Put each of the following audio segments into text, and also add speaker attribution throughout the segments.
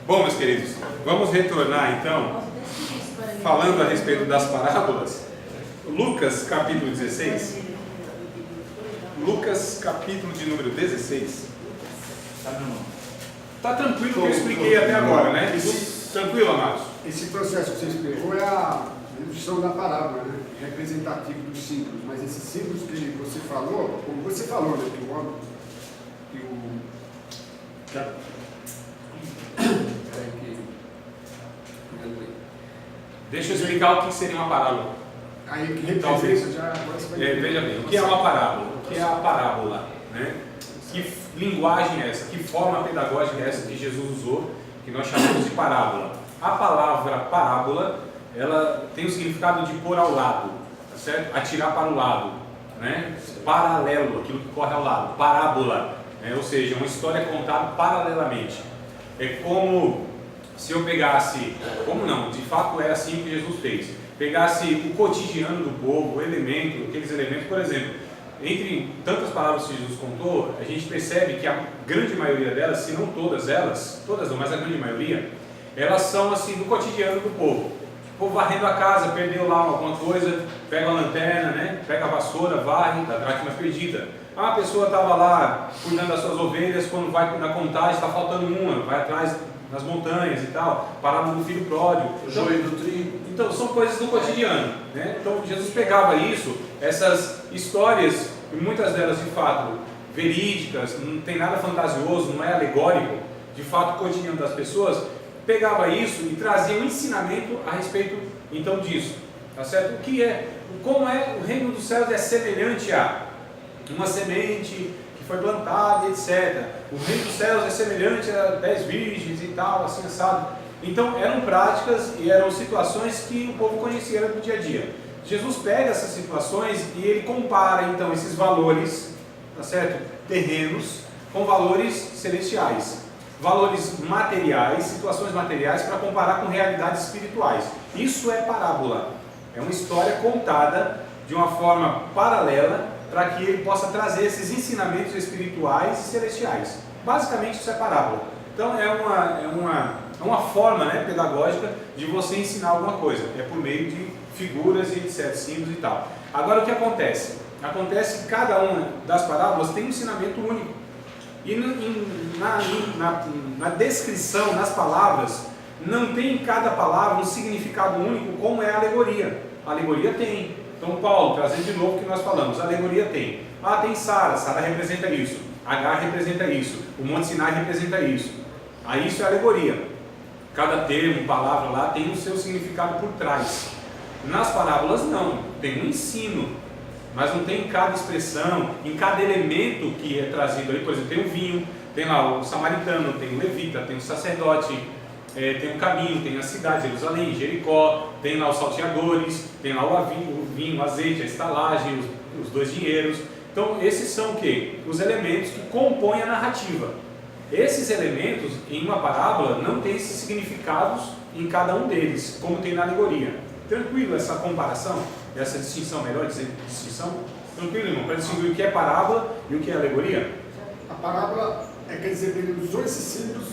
Speaker 1: Bom, meus queridos, vamos retornar então, falando a respeito das parábolas. Lucas capítulo 16. Lucas capítulo de número 16. Tá tranquilo que eu expliquei até agora, né? Tranquilo, amados?
Speaker 2: Esse processo que você explicou é a redução da parábola, né? Representativo dos símbolos. Mas esses símbolos que você falou, como você falou, né? Que o homem,
Speaker 1: Deixa eu explicar o que seria uma parábola.
Speaker 2: Aí que representa já agora você vai
Speaker 1: veja bem, o que é uma parábola? O que é a parábola? Né? Que linguagem é essa? Que forma pedagógica é essa que Jesus usou, que nós chamamos de parábola? A palavra parábola, ela tem o significado de pôr ao lado, tá certo? Atirar para o lado, né? Paralelo, aquilo que corre ao lado, parábola, né? Ou seja, uma história contada paralelamente. É como se eu pegasse, como não, de fato é assim que Jesus fez, pegasse o cotidiano do povo, aqueles elementos, por exemplo, entre tantas palavras que Jesus contou, a gente percebe que a grande maioria delas, se não todas elas, todas não, mas a grande maioria, elas são assim do cotidiano do povo. O povo varrendo a casa, perdeu lá alguma coisa, pega a lanterna, né? Pega a vassoura, varre, da dracma perdida. A pessoa estava lá cuidando das suas ovelhas, quando vai na contagem está faltando uma, vai atrás nas montanhas e tal, parábola do filho pródigo,
Speaker 3: o joio do trigo.
Speaker 1: Então são coisas do cotidiano, né? Então Jesus pegava isso, essas histórias, e muitas delas de fato verídicas, não tem nada fantasioso, não é alegórico, de fato cotidiano das pessoas, pegava isso e trazia um ensinamento a respeito então disso, tá certo? O que é, como é o reino dos céus é semelhante a uma semente que foi plantada, etc. O reino dos céus é semelhante a 10 virgens e tal, assim assado. Então eram práticas e eram situações que o povo conhecia do dia a dia. Jesus pega essas situações e ele compara então esses valores, tá certo? Terrenos, com valores celestiais, valores materiais, situações materiais, para comparar com realidades espirituais. Isso é parábola, é uma história contada de uma forma paralela para que ele possa trazer esses ensinamentos espirituais e celestiais. Basicamente isso é parábola. Então é uma forma, né, pedagógica de você ensinar alguma coisa, é por meio de figuras e etc, símbolos e tal. Agora o que acontece? Acontece que cada uma das parábolas tem um ensinamento único. E na descrição, nas palavras, não tem em cada palavra um significado único como é a alegoria. A alegoria tem. Então Paulo, trazendo de novo o que nós falamos, a alegoria tem. Tem Sara, Sara representa isso. Agar representa isso. O Monte Sinai representa isso. Aí isso é alegoria. Cada termo, palavra lá tem o seu significado por trás. Nas parábolas não, tem um ensino, mas não tem em cada expressão, em cada elemento que é trazido ali. Por exemplo, tem o vinho, tem lá o samaritano, tem o levita, tem o sacerdote, tem o caminho, tem a cidade, Jerusalém, Jericó, tem lá os salteadores, tem lá o vinho, o azeite, a estalagem, os 2 dinheiros. Então esses são o quê? Os elementos que compõem a narrativa. Esses elementos em uma parábola não tem esses significados em cada um deles, como tem na alegoria. Tranquilo essa comparação, essa distinção, melhor dizer, distinção? Tranquilo, irmão, para distinguir o que é parábola e o que é alegoria?
Speaker 2: A parábola, quer dizer, ele usou esses símbolos,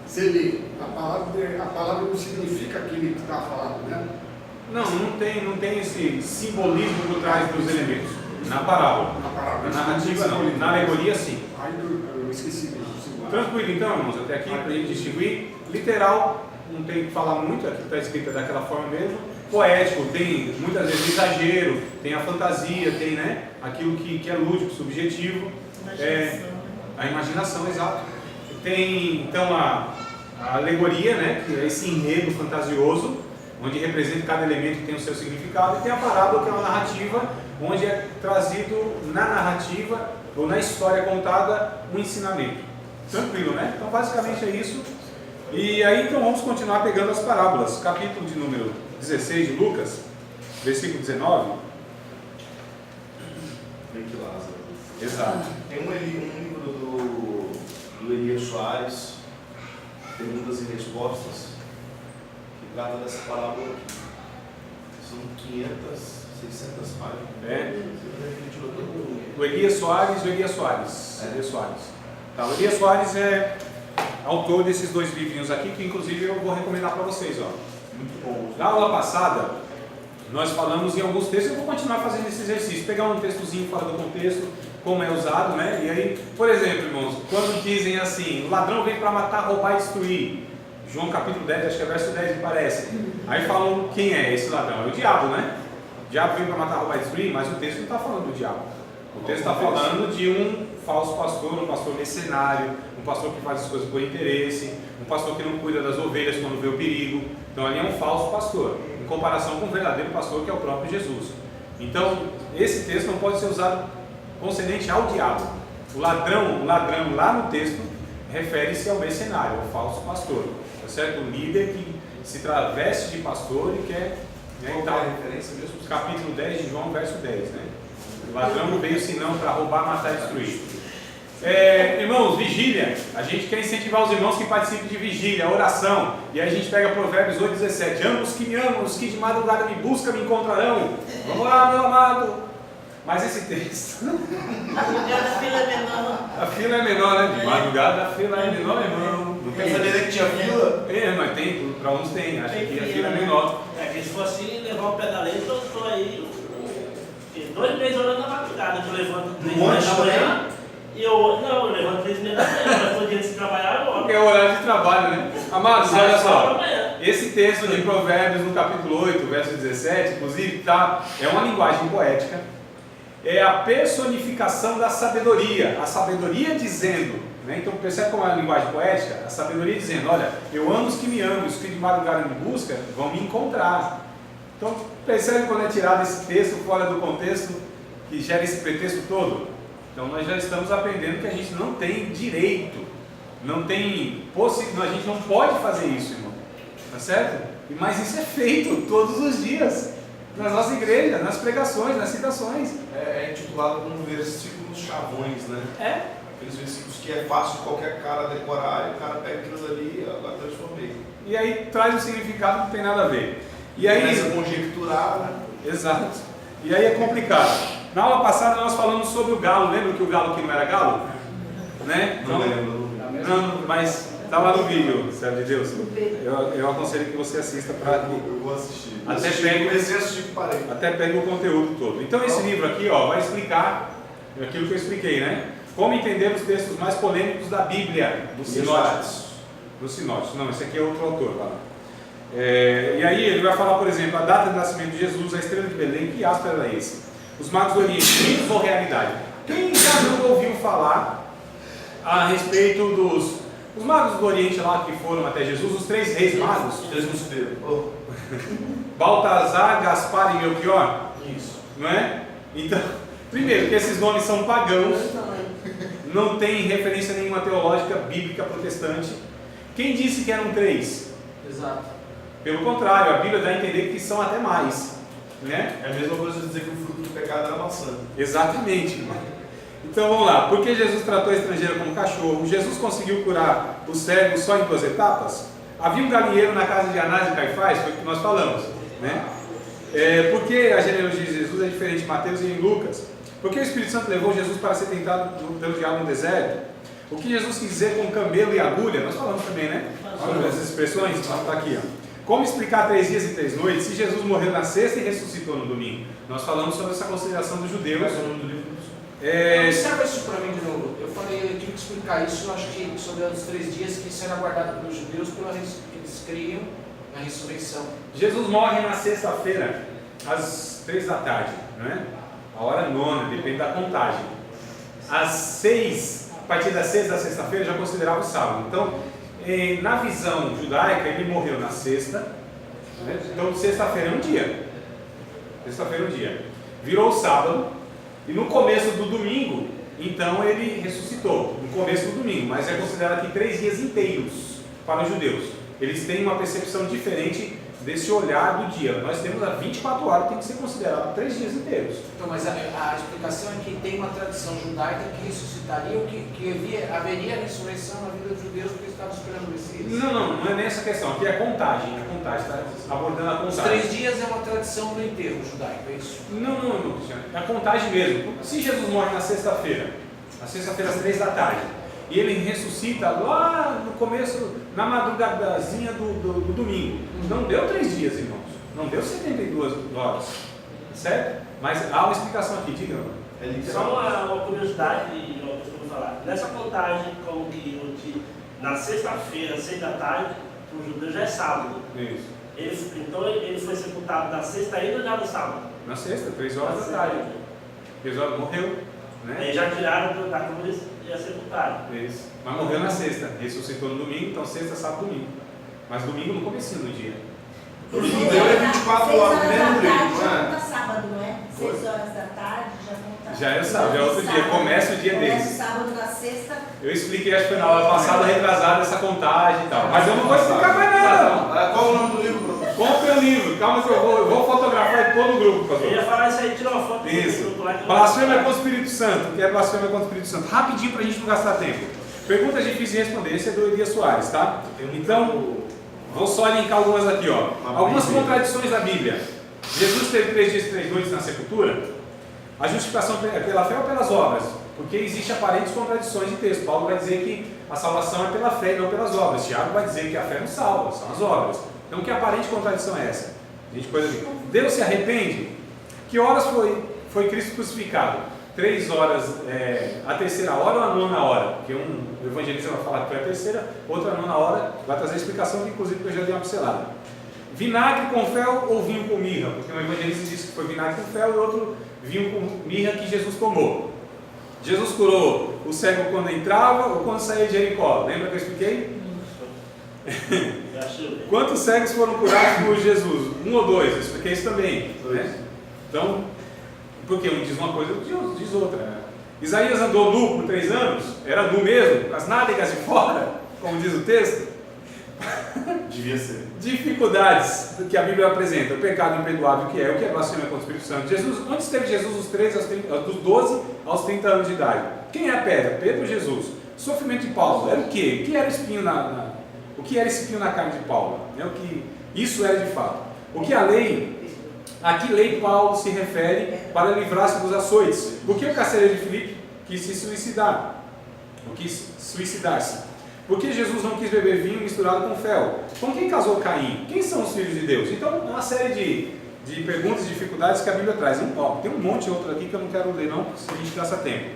Speaker 2: se ele, a palavra não significa aquilo que está falando, né?
Speaker 1: Não tem esse simbolismo por trás dos elementos. Na parábola. Na narrativa não, na alegoria sim.
Speaker 2: Aí eu esqueci mesmo.
Speaker 1: Tranquilo então, irmãos, até aqui para a gente distinguir. Literal, não tem que falar muito, aqui está escrito daquela forma mesmo. Poético, tem muitas vezes exagero, tem a fantasia, tem, né, aquilo que é lúdico, subjetivo. A imaginação, exato. Tem então a alegoria, né, que é esse enredo fantasioso, onde representa cada elemento que tem o seu significado, e tem a parábola, que é uma narrativa, onde é trazido na narrativa ou na história contada um ensinamento. Tranquilo, né? Então basicamente é isso. E aí então vamos continuar pegando as parábolas. Capítulo de número 16 de Lucas, versículo 19.
Speaker 3: Link Lázaro.
Speaker 1: Exato.
Speaker 3: Tem um livro do Elias Soares, Perguntas e Respostas, que trata dessa parábola aqui. São 500, 600 páginas.
Speaker 1: O Elias Soares e o Elias Soares. Elias Soares. Tá, o Elias Soares é autor desses 2 livrinhos aqui, que inclusive eu vou recomendar para vocês. Ó. Muito bom. Na aula passada, nós falamos em alguns textos, eu vou continuar fazendo esse exercício, pegar um textozinho fora do contexto, como é usado, né? E aí, por exemplo, irmãos, quando dizem assim, o ladrão vem para matar, roubar e destruir, João capítulo 10, acho que é verso 10 me parece, aí falam quem é esse ladrão? É o diabo, né? O diabo vem para matar, roubar e destruir, mas o texto não está falando do diabo. O texto está falando de um falso pastor, um pastor mercenário, um pastor que faz as coisas por interesse, um pastor que não cuida das ovelhas quando vê o perigo. Então ali é um falso pastor, em comparação com o verdadeiro pastor que é o próprio Jesus. Então esse texto não pode ser usado concedente ao diabo. O ladrão lá no texto refere-se ao mercenário, ao falso pastor, tá certo? O líder que se traveste de pastor e quer... Né,
Speaker 3: Qual é a referência mesmo?
Speaker 1: Capítulo 10 de João, verso 10, né? O ladrão não veio senão para roubar, matar e destruir. Irmãos, vigília. A gente quer incentivar os irmãos que participem de vigília, oração. E aí a gente pega Provérbios 8,17. Ambos que me amam, os que de madrugada me buscam, me encontrarão. Vamos lá, meu amado. Mas esse texto...
Speaker 4: A fila é menor.
Speaker 1: A fila é menor, né? De madrugada a fila é menor, irmão. Não
Speaker 3: Quer saber que tinha fila?
Speaker 1: Mas tem, para uns tem. Acho que a fila é menor.
Speaker 4: Se fosse levar o pedaleiro, eu estou aí 2 meses orando na madrugada. Eu levanto 3 meses da manhã. Eu levanto 3 meses da manhã, mas todo dia de trabalhar eu oro.
Speaker 1: Porque é o horário de trabalho, né? Amados, olha só. Esse texto de Provérbios, no capítulo 8, verso 17, inclusive, é uma linguagem poética. É a personificação da sabedoria. A sabedoria dizendo, né? Então percebe como é a linguagem poética? A sabedoria dizendo, olha, eu amo os que me amam, os que de madrugada me buscam, vão me encontrar. Então percebe quando é tirado esse texto fora do contexto, que gera esse pretexto todo? Então nós já estamos aprendendo que a gente não tem direito, não tem a gente não pode fazer isso, irmão. Tá certo? Mas isso é feito todos os dias. Nas nossas igrejas, nas pregações, nas citações.
Speaker 3: É intitulado como versículos chavões, né? Aqueles versículos que é fácil qualquer cara decorar, e o cara pega aquilo ali e agora transformei.
Speaker 1: E aí traz um significado que não tem nada a ver. E aí
Speaker 3: começa a conjecturar, né?
Speaker 1: Exato. E aí é complicado. Na aula passada nós falamos sobre o galo. Lembra que o galo aqui não era galo? Né?
Speaker 3: Não lembro.
Speaker 1: Não, mas está lá no vídeo, servo de Deus. Eu aconselho que você assista para que...
Speaker 3: Eu vou assistir.
Speaker 1: Comecei a assistir e parei. Até pegue o conteúdo todo. Então esse livro aqui vai explicar aquilo que eu expliquei, né? Como entender os textos mais polêmicos da Bíblia, dos sinóticos. Não, esse aqui é outro autor. Tá? E aí ele vai falar, por exemplo, a data do nascimento de Jesus, a estrela de Belém, que astro era esse? Os magos do Oriente, mitos ou realidade? Quem já não ouviu falar a respeito dos... Os magos do Oriente lá que foram até Jesus, os 3 reis magos, Baltazar, Gaspar e Melchior,
Speaker 3: Isso.
Speaker 1: não é? Então, primeiro, que esses nomes são pagãos, não tem referência nenhuma teológica, bíblica, protestante. Quem disse que eram 3?
Speaker 4: Exato.
Speaker 1: Pelo contrário, a Bíblia dá a entender que são até mais, né?
Speaker 3: É a mesma coisa de dizer que o fruto do pecado era maçã.
Speaker 1: Exatamente. Então vamos lá, por que Jesus tratou a estrangeira como cachorro? Jesus conseguiu curar o cego só em 2 etapas? Havia um galinheiro na casa de Anás e Caifás, foi o que nós falamos, né? Por que a genealogia de Jesus é diferente de Mateus e em Lucas? Porque o Espírito Santo levou Jesus para ser tentado pelo diabo no deserto? O que Jesus quis dizer com camelo e agulha? Nós falamos também, né? Sobre essas expressões, está aqui, ó. Como explicar 3 dias e 3 noites se Jesus morreu na sexta e ressuscitou no domingo? Nós falamos sobre essa consideração dos judeus.
Speaker 5: Observa isso para mim de novo. Eu falei, eu tive que explicar isso, eu acho que sobre os 3 dias que isso era guardado pelos judeus, que eles criam na ressurreição.
Speaker 1: Jesus morre na sexta-feira, às 3 da tarde, né? A hora 9, depende da contagem. Às 6, a partir das 6 da sexta-feira já considerava o sábado. Então, na visão judaica, ele morreu na sexta, né? Então sexta-feira é um dia. Sexta-feira é um dia. Virou o sábado, e no começo do domingo, então ele ressuscitou. No começo do domingo, mas é considerado aqui 3 dias inteiros para os judeus. Eles têm uma percepção diferente desse olhar do dia. Nós temos a 24 horas, tem que ser considerado 3 dias inteiros.
Speaker 5: Então, mas a explicação é que tem uma tradição judaica que ressuscitaria, que haveria ressurreição na vida dos judeus porque eles estavam esperando o Messias.
Speaker 1: Não é nessa questão. Aqui é a contagem, está abordando a
Speaker 5: Os
Speaker 1: contagem.
Speaker 5: 3 dias é uma tradição do enterro judaico, é isso?
Speaker 1: Não, Cristiano. É a contagem mesmo. Se Jesus morre na sexta-feira às 3 da tarde, e ele ressuscita lá no começo, na madrugadazinha do domingo. Não deu 3 dias, irmãos. Não deu 72 horas. Certo? Mas há uma explicação aqui, diga.
Speaker 4: Só uma curiosidade, eu costumo falar. Nessa contagem, como que na sexta-feira, 6 da tarde, para o judeu já é sábado.
Speaker 1: Isso.
Speaker 4: Então ele foi sepultado na sexta ainda ou já no sábado?
Speaker 1: Na sexta, 3 horas da tarde. 3 horas, morreu. Né?
Speaker 4: Aí já tiraram da cruz e ia sepultado.
Speaker 1: Isso. Mas morreu na sexta. Ressuscitou no domingo, então sexta, sábado, domingo. Mas domingo no comecinho do dia.
Speaker 3: O judeu é 24 horas do mesmo jeito, não é?
Speaker 6: Conta sábado, não é? 6 horas da tarde já conta.
Speaker 1: Já é sábado, já é outro dia. Começa o dia deles.
Speaker 6: Começa o sábado da sexta.
Speaker 1: Eu expliquei, acho que foi na aula passada, retrasada, essa contagem e tal. Mas eu não vou explicar mais nada.
Speaker 3: Qual o nome do livro?
Speaker 1: Compre o livro. Calma que eu vou fotografar e pôr no grupo, pastor.
Speaker 4: Eu ia falar isso aí, tirou uma foto.
Speaker 1: Isso. Blasfêmia contra o Espírito Santo. O que é blasfêmia contra o Espírito Santo? Rapidinho para a gente não gastar tempo. Pergunta difícil de responder. Esse é do Elias Soares, tá? Então, vou só linkar algumas aqui, ó. Algumas contradições da Bíblia. Jesus teve 3 dias e 3 noites na sepultura. A justificação é pela fé ou pelas obras? Porque existe aparentes contradições de texto. Paulo vai dizer que a salvação é pela fé e não pelas obras. Tiago vai dizer que a fé não salva, são as obras. Então, que aparente contradição é essa? A gente pode dizer, Deus se arrepende? Que horas foi Cristo crucificado? 3 horas, a terceira hora ou a 9ª hora? Porque um evangelista vai falar que foi a terceira, outra a 9ª hora, vai trazer a explicação que inclusive eu já dei uma pincelada. Vinagre com fel ou vinho com mirra? Porque um evangelista disse que foi vinagre com fel e outro vinho com mirra que Jesus tomou. Jesus curou o cego quando entrava ou quando saía de Jericó? Lembra que eu expliquei? Quantos cegos foram curados por Jesus? 1 ou 2? Eu expliquei isso também. Né? Então, porque um diz uma coisa, outro diz outra. Né? Isaías andou nu por 3 anos, era nu mesmo, com as nádegas de fora, como diz o texto.
Speaker 3: Devia ser.
Speaker 1: Dificuldades que a Bíblia apresenta, o pecado imperdoável que é blasfêmia contra o Espírito Santo. Jesus, onde esteve Jesus dos 12 aos 30 anos de idade? Quem é a pedra? Pedro ou Jesus? Sofrimento de Paulo, era o quê? O que era espinho o que era esse espinho na carne de Paulo? É o que isso era de fato. O que a lei, a que lei Paulo se refere para livrar-se dos açoites? Por que o carcereiro de Filipe quis se suicidar? Ou quis suicidar-se? Por que Jesus não quis beber vinho misturado com fel? Com quem casou Caim? Quem são os filhos de Deus? Então, é uma série de perguntas e dificuldades que a Bíblia traz. Tem um monte de outro aqui que eu não quero ler não, se a gente gasta tempo.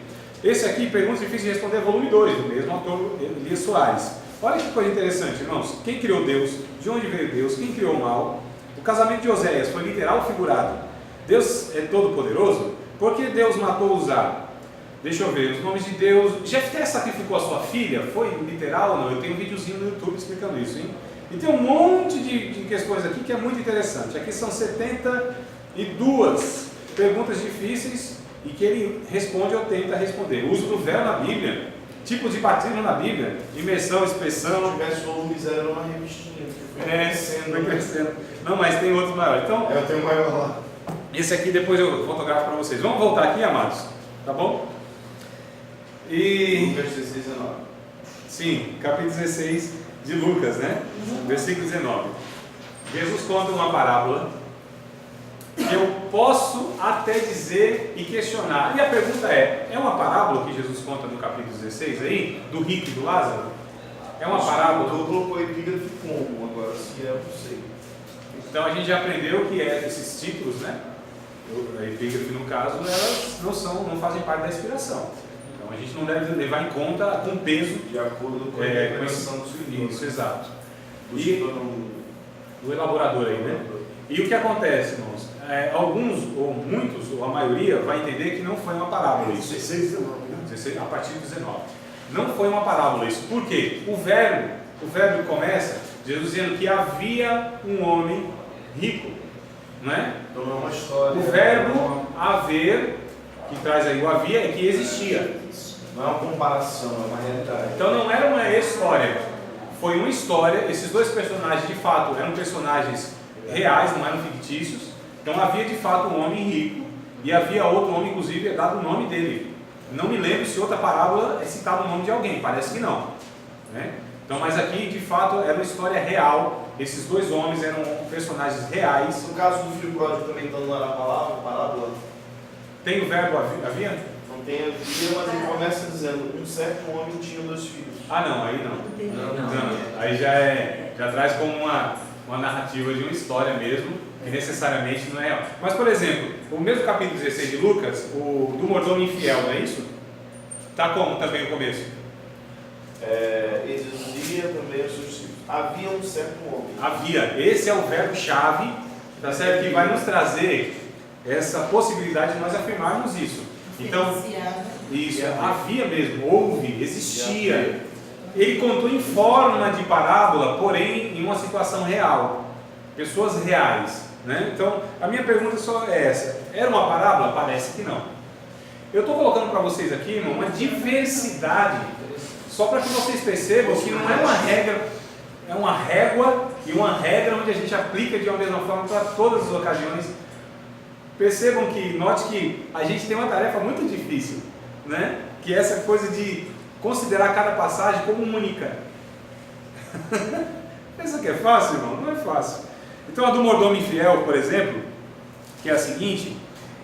Speaker 1: Esse aqui, Perguntas Difíceis de Responder, volume 2, do mesmo autor Elias Soares. Olha que coisa interessante, irmãos. Quem criou Deus? De onde veio Deus? Quem criou o mal? O casamento de Oséias foi literal ou figurado? Deus é todo poderoso? Por que Deus matou Uzá? Deixa eu ver, os nomes de Deus. Jefté sacrificou a sua filha? Foi literal ou não? Eu tenho um videozinho no YouTube explicando isso, hein? E tem um monte de questões aqui que é muito interessante. Aqui são 72 perguntas difíceis e que ele responde ou tenta responder. O uso do véu na Bíblia, tipos de batismo na Bíblia, imersão, expressão.
Speaker 3: Se tivesse volume 0 era uma revistinha.
Speaker 1: Foi crescendo. Não, mas tem outros maiores. Então,
Speaker 3: eu tenho um maior lá.
Speaker 1: Esse aqui depois eu fotografo para vocês. Vamos voltar aqui, amados? Tá bom? E...
Speaker 3: Lucas 16, 19.
Speaker 1: Sim, capítulo 16 de Lucas, né? Versículo 19. Jesus conta uma parábola que eu posso até dizer e questionar. E a pergunta é uma parábola que Jesus conta no capítulo 16 aí, do rico e do Lázaro? É uma parábola?
Speaker 3: Tu colocou epígrafe como agora, se é, eu não sei.
Speaker 1: Então a gente já aprendeu que esses títulos, né? A epígrafe no caso, elas não fazem parte da inspiração. Então a gente não deve levar em conta com peso
Speaker 3: de acordo com a interpretação do seu
Speaker 1: Isso, exato.
Speaker 3: do
Speaker 1: elaborador aí, né? E o que acontece, irmãos? Alguns, ou muitos, ou a maioria, vai entender que não foi uma parábola isso.
Speaker 2: 16, 19, né?
Speaker 1: A partir de 19. Não foi uma parábola isso. Por quê? O verbo começa Jesus dizendo que havia um homem rico, não é?
Speaker 3: Então não é uma história.
Speaker 1: O verbo haver, que traz aí o havia, é que existia.
Speaker 3: Não é uma comparação, é uma realidade.
Speaker 1: Então não era uma história, foi uma história. Esses dois personagens de fato eram personagens reais, não eram fictícios. Então havia de fato um homem rico e havia outro homem, inclusive é dado o nome dele. Não me lembro se outra parábola é citado o nome de alguém, parece que não, né? Então, mas aqui de fato era uma história real. Esses dois homens eram personagens reais.
Speaker 3: No caso do filho pródigo também, então não era a parábola?
Speaker 1: Tem o verbo havia?
Speaker 3: Não tem a via, mas ele começa dizendo, um certo homem tinha 2 filhos.
Speaker 1: Ah, não, aí não. Aí já traz como uma narrativa de uma história mesmo, que necessariamente não é real. Mas, por exemplo, o mesmo capítulo 16 de Lucas, o do mordomo infiel, não é isso? Tá como também no começo?
Speaker 3: Ele dizia também aos seus filhos, havia um certo homem.
Speaker 1: Havia. Esse é o verbo-chave, tá certo? Que vai nos trazer essa possibilidade de nós afirmarmos isso. Então, isso, havia mesmo, houve, existia. Ele contou em forma de parábola, porém em uma situação real. Pessoas reais, né? Então, a minha pergunta só é essa. Era uma parábola? Parece que não. Eu estou colocando para vocês aqui, irmão, uma diversidade, só para que vocês percebam que não é uma regra, é uma régua e uma regra onde a gente aplica de uma mesma forma para todas as ocasiões. Percebam que, note que a gente tem uma tarefa muito difícil, né? Que é essa coisa de considerar cada passagem como única. Pensa que é fácil, irmão? Não é fácil. Então a do mordomo infiel, por exemplo, que é a seguinte,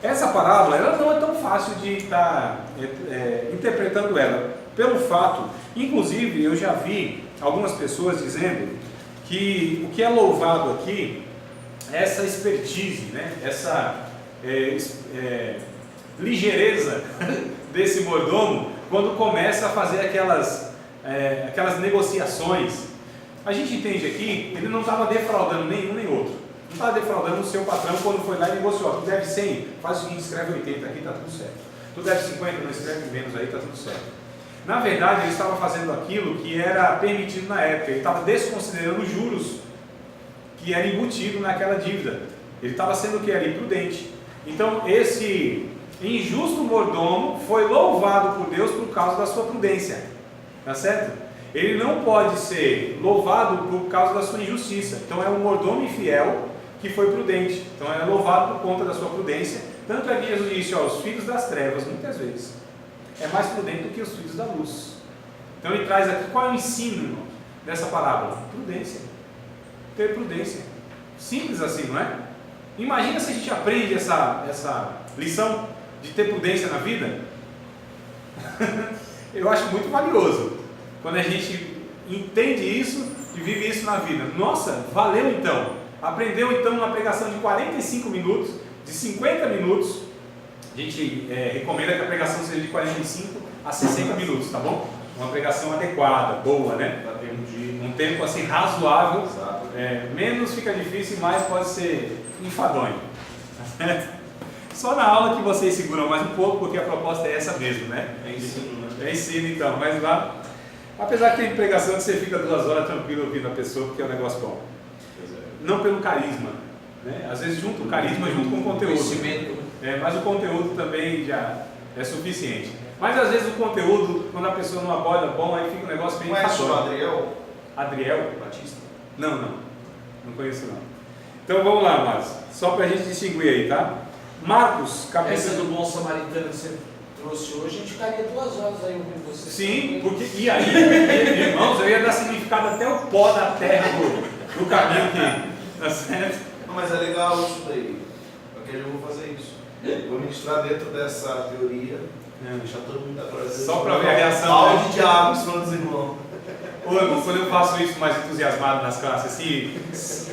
Speaker 1: essa parábola ela não é tão fácil de estar interpretando ela, pelo fato, inclusive eu já vi algumas pessoas dizendo que o que é louvado aqui é essa expertise, né? Essa ligeireza desse mordomo quando começa a fazer aquelas negociações. A gente entende aqui, ele não estava defraudando nenhum nem outro. Não estava defraudando o seu patrão quando foi lá e negociou. Tu deve 100, faz o seguinte, escreve 80 aqui, está tudo certo. Tu deve 50, não escreve menos aí, está tudo certo. Na verdade, ele estava fazendo aquilo que era permitido na época. Ele estava desconsiderando os juros que era embutido naquela dívida. Ele estava sendo o que era imprudente. Então, esse injusto mordomo foi louvado por Deus por causa da sua prudência. Tá certo? Ele não pode ser louvado por causa da sua injustiça. Então, é um mordomo infiel que foi prudente. Então, é louvado por conta da sua prudência. Tanto é que Jesus disse, ó, os filhos das trevas, muitas vezes, é mais prudente do que os filhos da luz. Então, ele traz aqui, qual é o ensino, irmão, dessa parábola? Prudência. Ter prudência. Simples assim, não é? Imagina se a gente aprende essa lição de ter prudência na vida. Eu acho muito valioso quando a gente entende isso e vive isso na vida. Nossa, valeu então. Aprendeu então uma pregação de 45 minutos, de 50 minutos. A gente recomenda que a pregação seja de 45 a 60 minutos, tá bom? Uma pregação adequada, boa, né? Um tempo assim razoável. Menos fica difícil, mais pode ser enfadonho. Só na aula que vocês seguram mais um pouco, porque a proposta é essa mesmo, né?
Speaker 3: É ensino, né?
Speaker 1: É ensino então, mas lá, apesar que tem pregação que você fica 2 horas tranquilo ouvindo a pessoa, porque é um negócio bom. Não pelo carisma, né? Às vezes junto o carisma junto com o conteúdo. Mas o conteúdo também já é suficiente. Mas às vezes o conteúdo, quando a pessoa não aborda bom, aí fica um negócio bem
Speaker 3: Conhece o Adriel?
Speaker 1: Adriel?
Speaker 3: Batista?
Speaker 1: Não conheço não. Então vamos lá, Marcos, só para a gente distinguir aí, tá? Marcos, capítulo...
Speaker 5: Essa do bom samaritano que você trouxe hoje, a gente ficaria 2 horas aí ouvindo você.
Speaker 1: Sim, porque, e aí, irmãos, eu ia dar significado até o pó da terra do caminho que, tá certo?
Speaker 3: Não, mas é legal isso daí, porque eu vou fazer isso. Vou ministrar dentro dessa teoria, deixar todo mundo agora.
Speaker 1: Só para ver a reação.
Speaker 3: Balde de água, senão dos irmãos.
Speaker 1: Ô, irmão, quando eu faço isso mais entusiasmado nas classes, assim,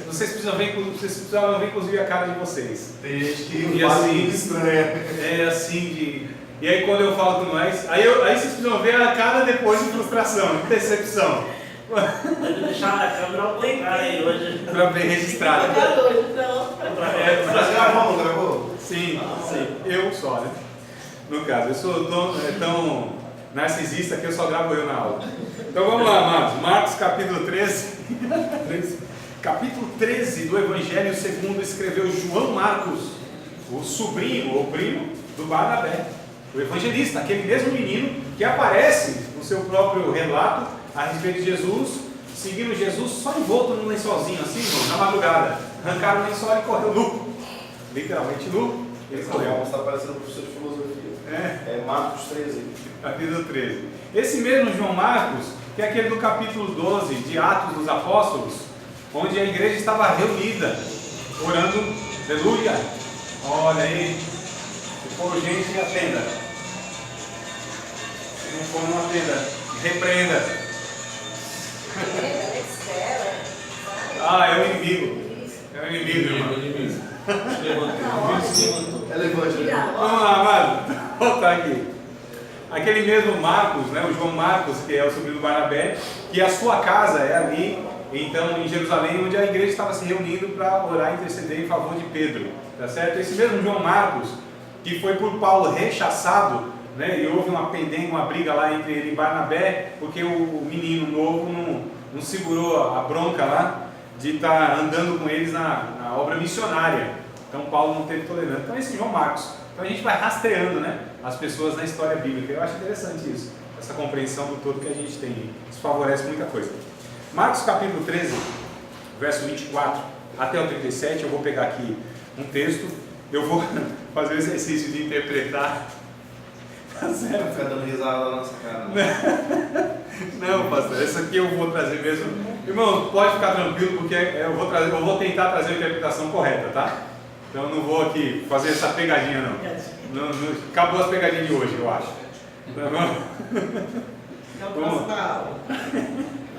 Speaker 1: vocês precisavam ver inclusive a cara de vocês.
Speaker 3: Tem gente que
Speaker 1: E assim,
Speaker 3: estranha.
Speaker 1: É assim de... E aí quando eu falo com nós, aí vocês precisam ver a cara depois de frustração, de decepção.
Speaker 4: Pode deixar a câmera ao contrário aí hoje.
Speaker 1: Para bem registrado.
Speaker 3: Mas gravou, não gravou?
Speaker 1: Sim, eu só, né? No caso, eu sou tão narcisista que eu só gravo eu na aula. Então vamos lá, amados. Marcos capítulo 13. Capítulo 13 do Evangelho segundo escreveu João Marcos, o sobrinho ou primo do Barnabé, o evangelista, aquele mesmo menino que aparece no seu próprio relato a respeito de Jesus, seguindo Jesus só envolto num lençolzinho assim, irmão, na madrugada. Arrancaram o lençol e correu nu. Literalmente nu. Ele correu.
Speaker 3: Está parecendo um professor de filosofia. É Marcos 13.
Speaker 1: Capítulo 13. Esse mesmo João Marcos, que é aquele do capítulo 12 de Atos dos Apóstolos, onde a igreja estava reunida, orando, aleluia. Olha aí, se for gente, atenda. Se não for, não aprenda. Repreenda. Ah, é o inimigo. É o inimigo, irmão.
Speaker 3: É levante, né?
Speaker 1: Vamos lá, amado. Vou voltar aqui. Aquele mesmo Marcos, né, o João Marcos, que é o sobrinho do Barnabé, que a sua casa é ali, então, em Jerusalém, onde a igreja estava se reunindo para orar e interceder em favor de Pedro. Tá certo? Esse mesmo João Marcos, que foi por Paulo rechaçado, né, e houve uma pendenga, uma briga lá entre ele e Barnabé, porque o menino novo não segurou a bronca lá de estar andando com eles na obra missionária. Então Paulo não teve tolerância. Então esse João Marcos. Então a gente vai rastreando, né, as pessoas na história bíblica. Eu acho interessante isso, essa compreensão do todo que a gente tem. Isso favorece muita coisa. Marcos capítulo 13, verso 24 até o 37, eu vou pegar aqui um texto, eu vou fazer o exercício de interpretar. Tá certo?
Speaker 3: Fica dando risada na nossa cara.
Speaker 1: Não, pastor, essa aqui eu vou trazer mesmo. Irmão, pode ficar tranquilo, porque eu vou tentar trazer a interpretação correta, tá? Então eu não vou aqui fazer essa pegadinha não. Acabou as pegadinhas de hoje, eu acho. Tá bom? Vamos lá.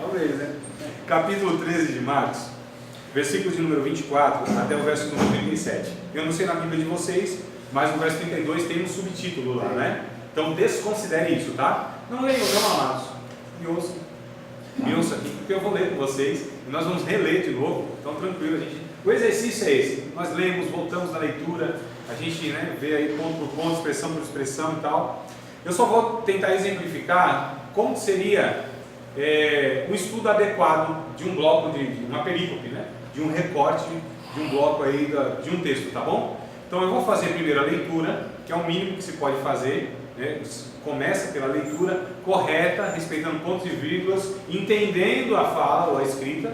Speaker 1: Talvez, né? Capítulo 13 de Marcos, versículo de número 24 até o verso número 37. Eu não sei na Bíblia de vocês, mas no verso 32 tem um subtítulo lá, né? Então desconsidere isso, tá? Não leiam, não, amados. Me ouçam aqui, porque eu vou ler com vocês e nós vamos reler de novo. Então tranquilo, o exercício é esse. Nós lemos, voltamos na leitura, a gente, né, vê aí ponto por ponto, expressão por expressão e tal. Eu só vou tentar exemplificar como seria um estudo adequado de um bloco, de uma perícope, né? De um recorte, de um bloco aí, de um texto, tá bom? Então eu vou fazer primeiro a leitura, que é o mínimo que se pode fazer, né? Começa pela leitura correta, respeitando pontos e vírgulas, entendendo a fala ou a escrita.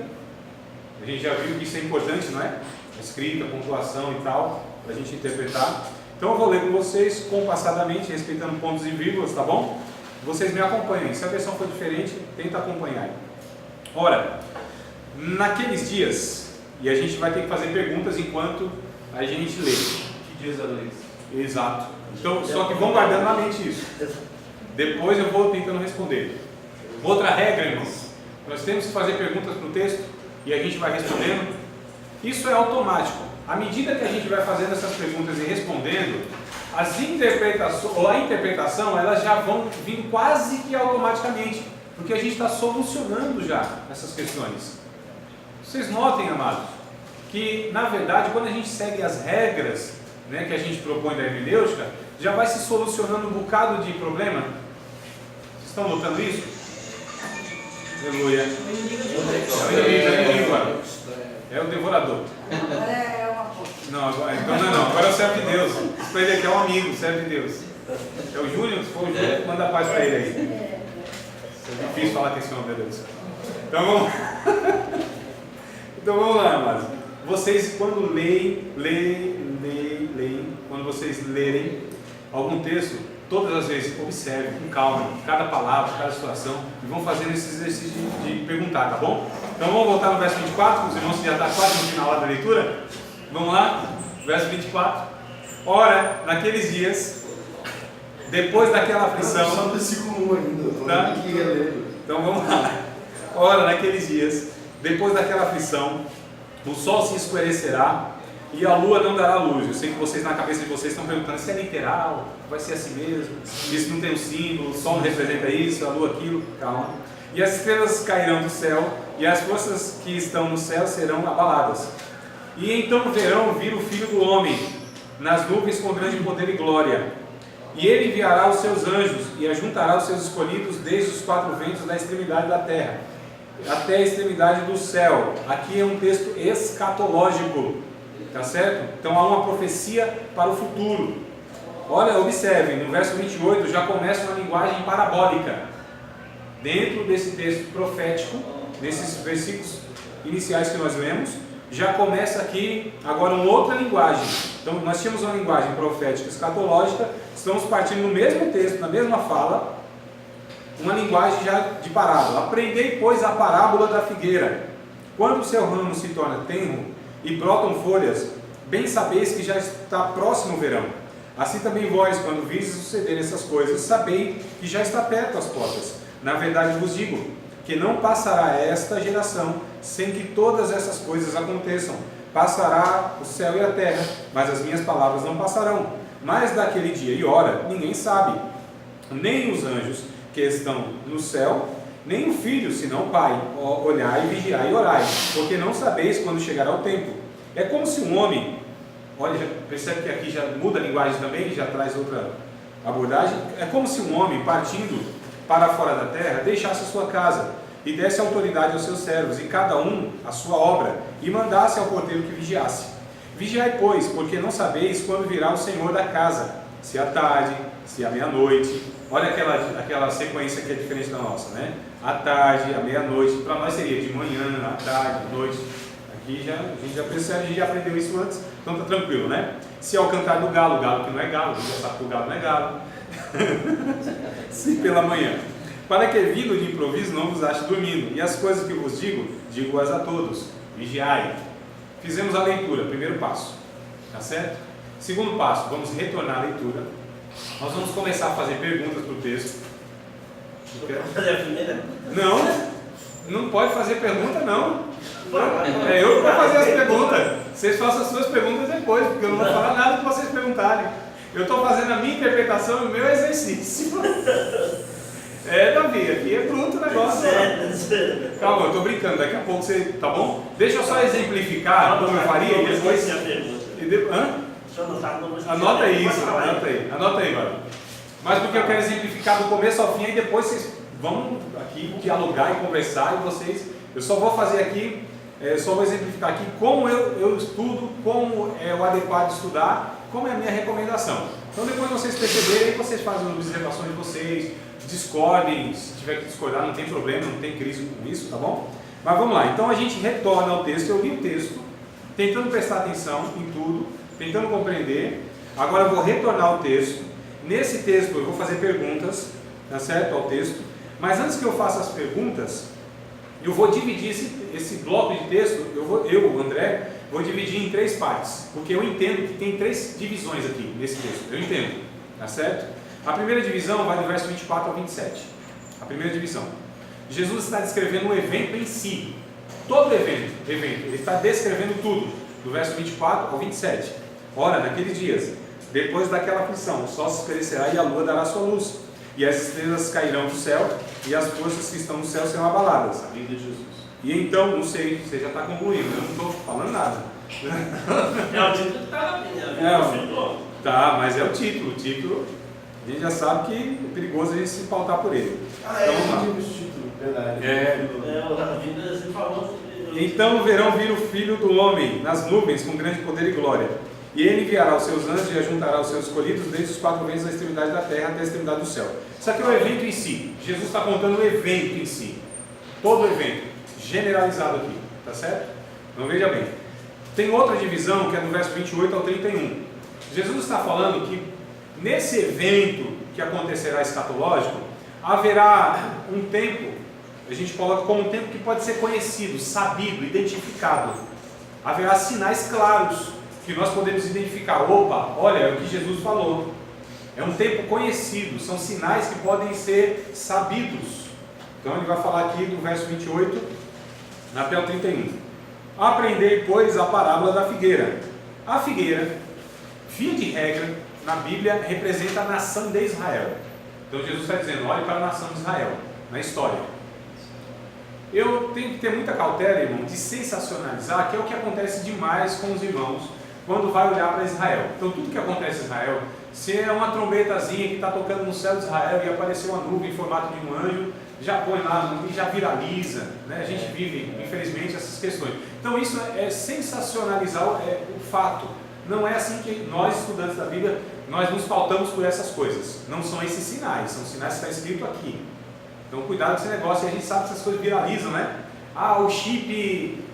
Speaker 1: A gente já viu que isso é importante, não é? A escrita, a pontuação e tal, para a gente interpretar. Então eu vou ler com vocês compassadamente, respeitando pontos e vírgulas, tá bom? Vocês me acompanhem. Se a versão for diferente, tenta acompanhar. Ora, naqueles dias, e a gente vai ter que fazer perguntas enquanto a gente lê.
Speaker 3: Que dias era isso?
Speaker 1: Exato. Então, só que vão guardando na mente isso. Depois eu vou tentando responder. Outra regra, irmãos, nós temos que fazer perguntas para o texto e a gente vai respondendo. Isso é automático. À medida que a gente vai fazendo essas perguntas e respondendo, as interpretações, ou a interpretação, elas já vão vindo quase que automaticamente, porque a gente está solucionando já essas questões. Vocês notem, amados, que na verdade quando a gente segue as regras, né, que a gente propõe da hermenêutica, já vai se solucionando um bocado de problema. Vocês estão notando isso? Aleluia. É o inimigo, é o devorador.
Speaker 6: Agora é uma coisa.
Speaker 1: Não, então não, agora é o servo de Deus. Isso para ele aqui é um amigo, servo de Deus. É o Júnior, se for o Júnior, manda paz para ele aí. É difícil falar que esse nome, meu Deus. Então vamos lá, amados. Vocês, quando leem, quando vocês lerem algum texto, todas as vezes observem com calma cada palavra, cada situação e vão fazendo esse exercício de perguntar, tá bom? Então vamos voltar no verso 24, os irmãos já estão quase no final da leitura. Vamos lá, verso 24. Ora, naqueles dias, depois daquela aflição.
Speaker 3: Só no versículo 1 ainda,
Speaker 1: tá? Então vamos lá. Ora, naqueles dias, depois daquela aflição, o sol se escurecerá e a lua não dará luz. Eu sei que vocês, na cabeça de vocês, estão perguntando se é literal, vai ser assim mesmo, isso não tem um símbolo, o sol não representa isso, a lua aquilo. Calma. E as estrelas cairão do céu e as forças que estão no céu serão abaladas. E então verão vir o Filho do Homem nas nuvens com grande poder e glória. E ele enviará os seus anjos e ajuntará os seus escolhidos desde os quatro ventos da extremidade da terra até a extremidade do céu. Aqui é um texto escatológico, tá certo? Então há uma profecia para o futuro. Olha, observem, no verso 28 já começa uma linguagem parabólica. Dentro desse texto profético, desses versículos iniciais que nós lemos, já começa aqui agora uma outra linguagem. Então nós tínhamos uma linguagem profética escatológica, estamos partindo no mesmo texto, na mesma fala, uma linguagem já de parábola. Aprendei, pois, a parábola da figueira. Quando o seu ramo se torna tenro e brotam folhas, bem sabeis que já está próximo o verão. Assim também vós, quando virdes suceder essas coisas, sabei que já está perto às portas. Na verdade vos digo, que não passará esta geração sem que todas essas coisas aconteçam. Passará o céu e a terra, mas as minhas palavras não passarão. Mas daquele dia e hora ninguém sabe, nem os anjos que estão no céu, nem o Filho, senão o Pai. Olhai, vigiai e orai, porque não sabeis quando chegará o tempo. É como se um homem, olha, percebe que aqui já muda a linguagem também, já traz outra abordagem. É como se um homem, partindo para fora da terra, deixasse a sua casa e desse autoridade aos seus servos, e cada um a sua obra, e mandasse ao porteiro que vigiasse. Vigiai, pois, porque não sabeis quando virá o Senhor da casa, se à tarde, se à meia-noite. Olha aquela sequência que é diferente da nossa, né? À tarde, à meia-noite, para nós seria de manhã, à tarde, à noite. Aqui a gente já percebe, a gente já aprendeu isso antes, então está tranquilo, né? Se ao cantar do galo, o galo que não é galo, a gente já sabe que o galo não é galo. Se pela manhã, para que vindo de improviso não vos ache dormindo, e as coisas que vos digo, digo-as a todos, vigiai. Fizemos a leitura, primeiro passo, tá certo? Segundo passo, vamos retornar à leitura. Nós vamos começar a fazer perguntas para o texto.
Speaker 4: Fazer a primeira?
Speaker 1: Não pode fazer pergunta, não. É eu que vou fazer as perguntas. Vocês façam as suas perguntas depois, porque eu não vou falar nada que vocês perguntarem. Eu estou fazendo a minha interpretação e o meu exercício. Davi, aqui é bruto o negócio. Calma, eu estou brincando, daqui a pouco você. Tá bom? Deixa eu só exemplificar como eu faria e depois. Anota aí isso, anota aí, Barulho. Mas porque eu quero exemplificar do começo ao fim, e depois vocês vão aqui dialogar e conversar, e vocês. Eu só vou fazer aqui, só vou exemplificar aqui como eu estudo, como é o adequado de estudar, como é a minha recomendação. Então depois vocês perceberem, vocês fazem as observações de vocês, discordem, se tiver que discordar não tem problema, não tem crise com isso, tá bom? Mas vamos lá, então a gente retorna ao texto, eu li o texto, tentando prestar atenção em tudo, tentando compreender. Agora eu vou retornar ao texto. Nesse texto eu vou fazer perguntas, tá certo? Ao texto. Mas antes que eu faça as perguntas, eu vou dividir esse bloco de texto, eu, André, vou dividir em 3 partes, porque eu entendo que tem 3 divisões aqui nesse texto, eu entendo, tá certo? A primeira divisão vai do verso 24 ao 27, a primeira divisão. Jesus está descrevendo o evento em si, todo evento, ele está descrevendo tudo, do verso 24 ao 27. Ora, naqueles dias, depois daquela aflição, o sol se escurecerá e a lua dará sua luz, e as estrelas cairão do céu, e as forças que estão no céu serão abaladas.
Speaker 3: A vida de Jesus.
Speaker 1: E então, não sei, você já está concluindo, eu não estou falando nada.
Speaker 4: É o título que está na minha.
Speaker 1: Tá, mas é o título, a gente já sabe que é perigoso a gente se pautar por ele.
Speaker 3: Então, vamos lá. Esse título, verdade.
Speaker 4: A vida se falou.
Speaker 1: Então verão vir o Filho do Homem nas nuvens com grande poder e glória. E ele enviará os seus anjos e ajuntará os seus escolhidos desde os 4 ventos da extremidade da terra até a extremidade do céu. Isso aqui é o evento em si. Jesus está contando o evento em si. Todo o evento. Generalizado aqui. Tá certo? Então veja bem. Tem outra divisão que é do verso 28 ao 31. Jesus está falando que nesse evento que acontecerá escatológico, haverá um tempo, a gente coloca como um tempo que pode ser conhecido, sabido, identificado. Haverá sinais claros que nós podemos identificar. Opa, olha, é o que Jesus falou. É um tempo conhecido, são sinais que podem ser sabidos. Então ele vai falar aqui do verso 28 até o 31. Aprendei, pois, a parábola da figueira. A figueira, via de regra, na Bíblia, representa a nação de Israel. Então Jesus está dizendo, olhe para a nação de Israel, na história. Eu tenho que ter muita cautela, irmão, de sensacionalizar, que é o que acontece demais com os irmãos quando vai olhar para Israel. Então tudo que acontece em Israel, se é uma trombetazinha que está tocando no céu de Israel e apareceu uma nuvem em formato de um anjo, já põe lá e já viraliza, né? A gente vive, infelizmente, essas questões. Então isso é sensacionalizar o fato. Não é assim que nós, estudantes da Bíblia, nós nos pautamos por essas coisas. Não são esses sinais, são sinais que está escrito aqui. Então cuidado com esse negócio, e a gente sabe que essas coisas viralizam, né? Ah, o chip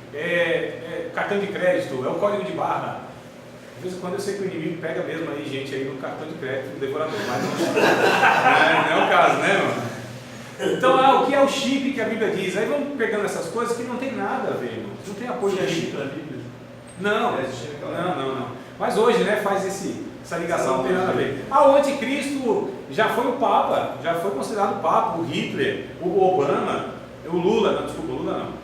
Speaker 1: cartão de crédito, é o código de barra. De vez em quando eu sei que o inimigo pega mesmo aí gente aí no cartão de crédito, no devorador, mas não é o caso, né, mano? Então, o que é o chip que a Bíblia diz? Aí vamos pegando essas coisas que não tem nada a ver, não tem apoio de chip na Bíblia. Não. Mas hoje, né, faz Essa ligação não tem nada a ver. O anticristo já foi o Papa, já foi considerado o Papa, o Hitler, o Obama, o Lula, não, desculpa, o Lula não.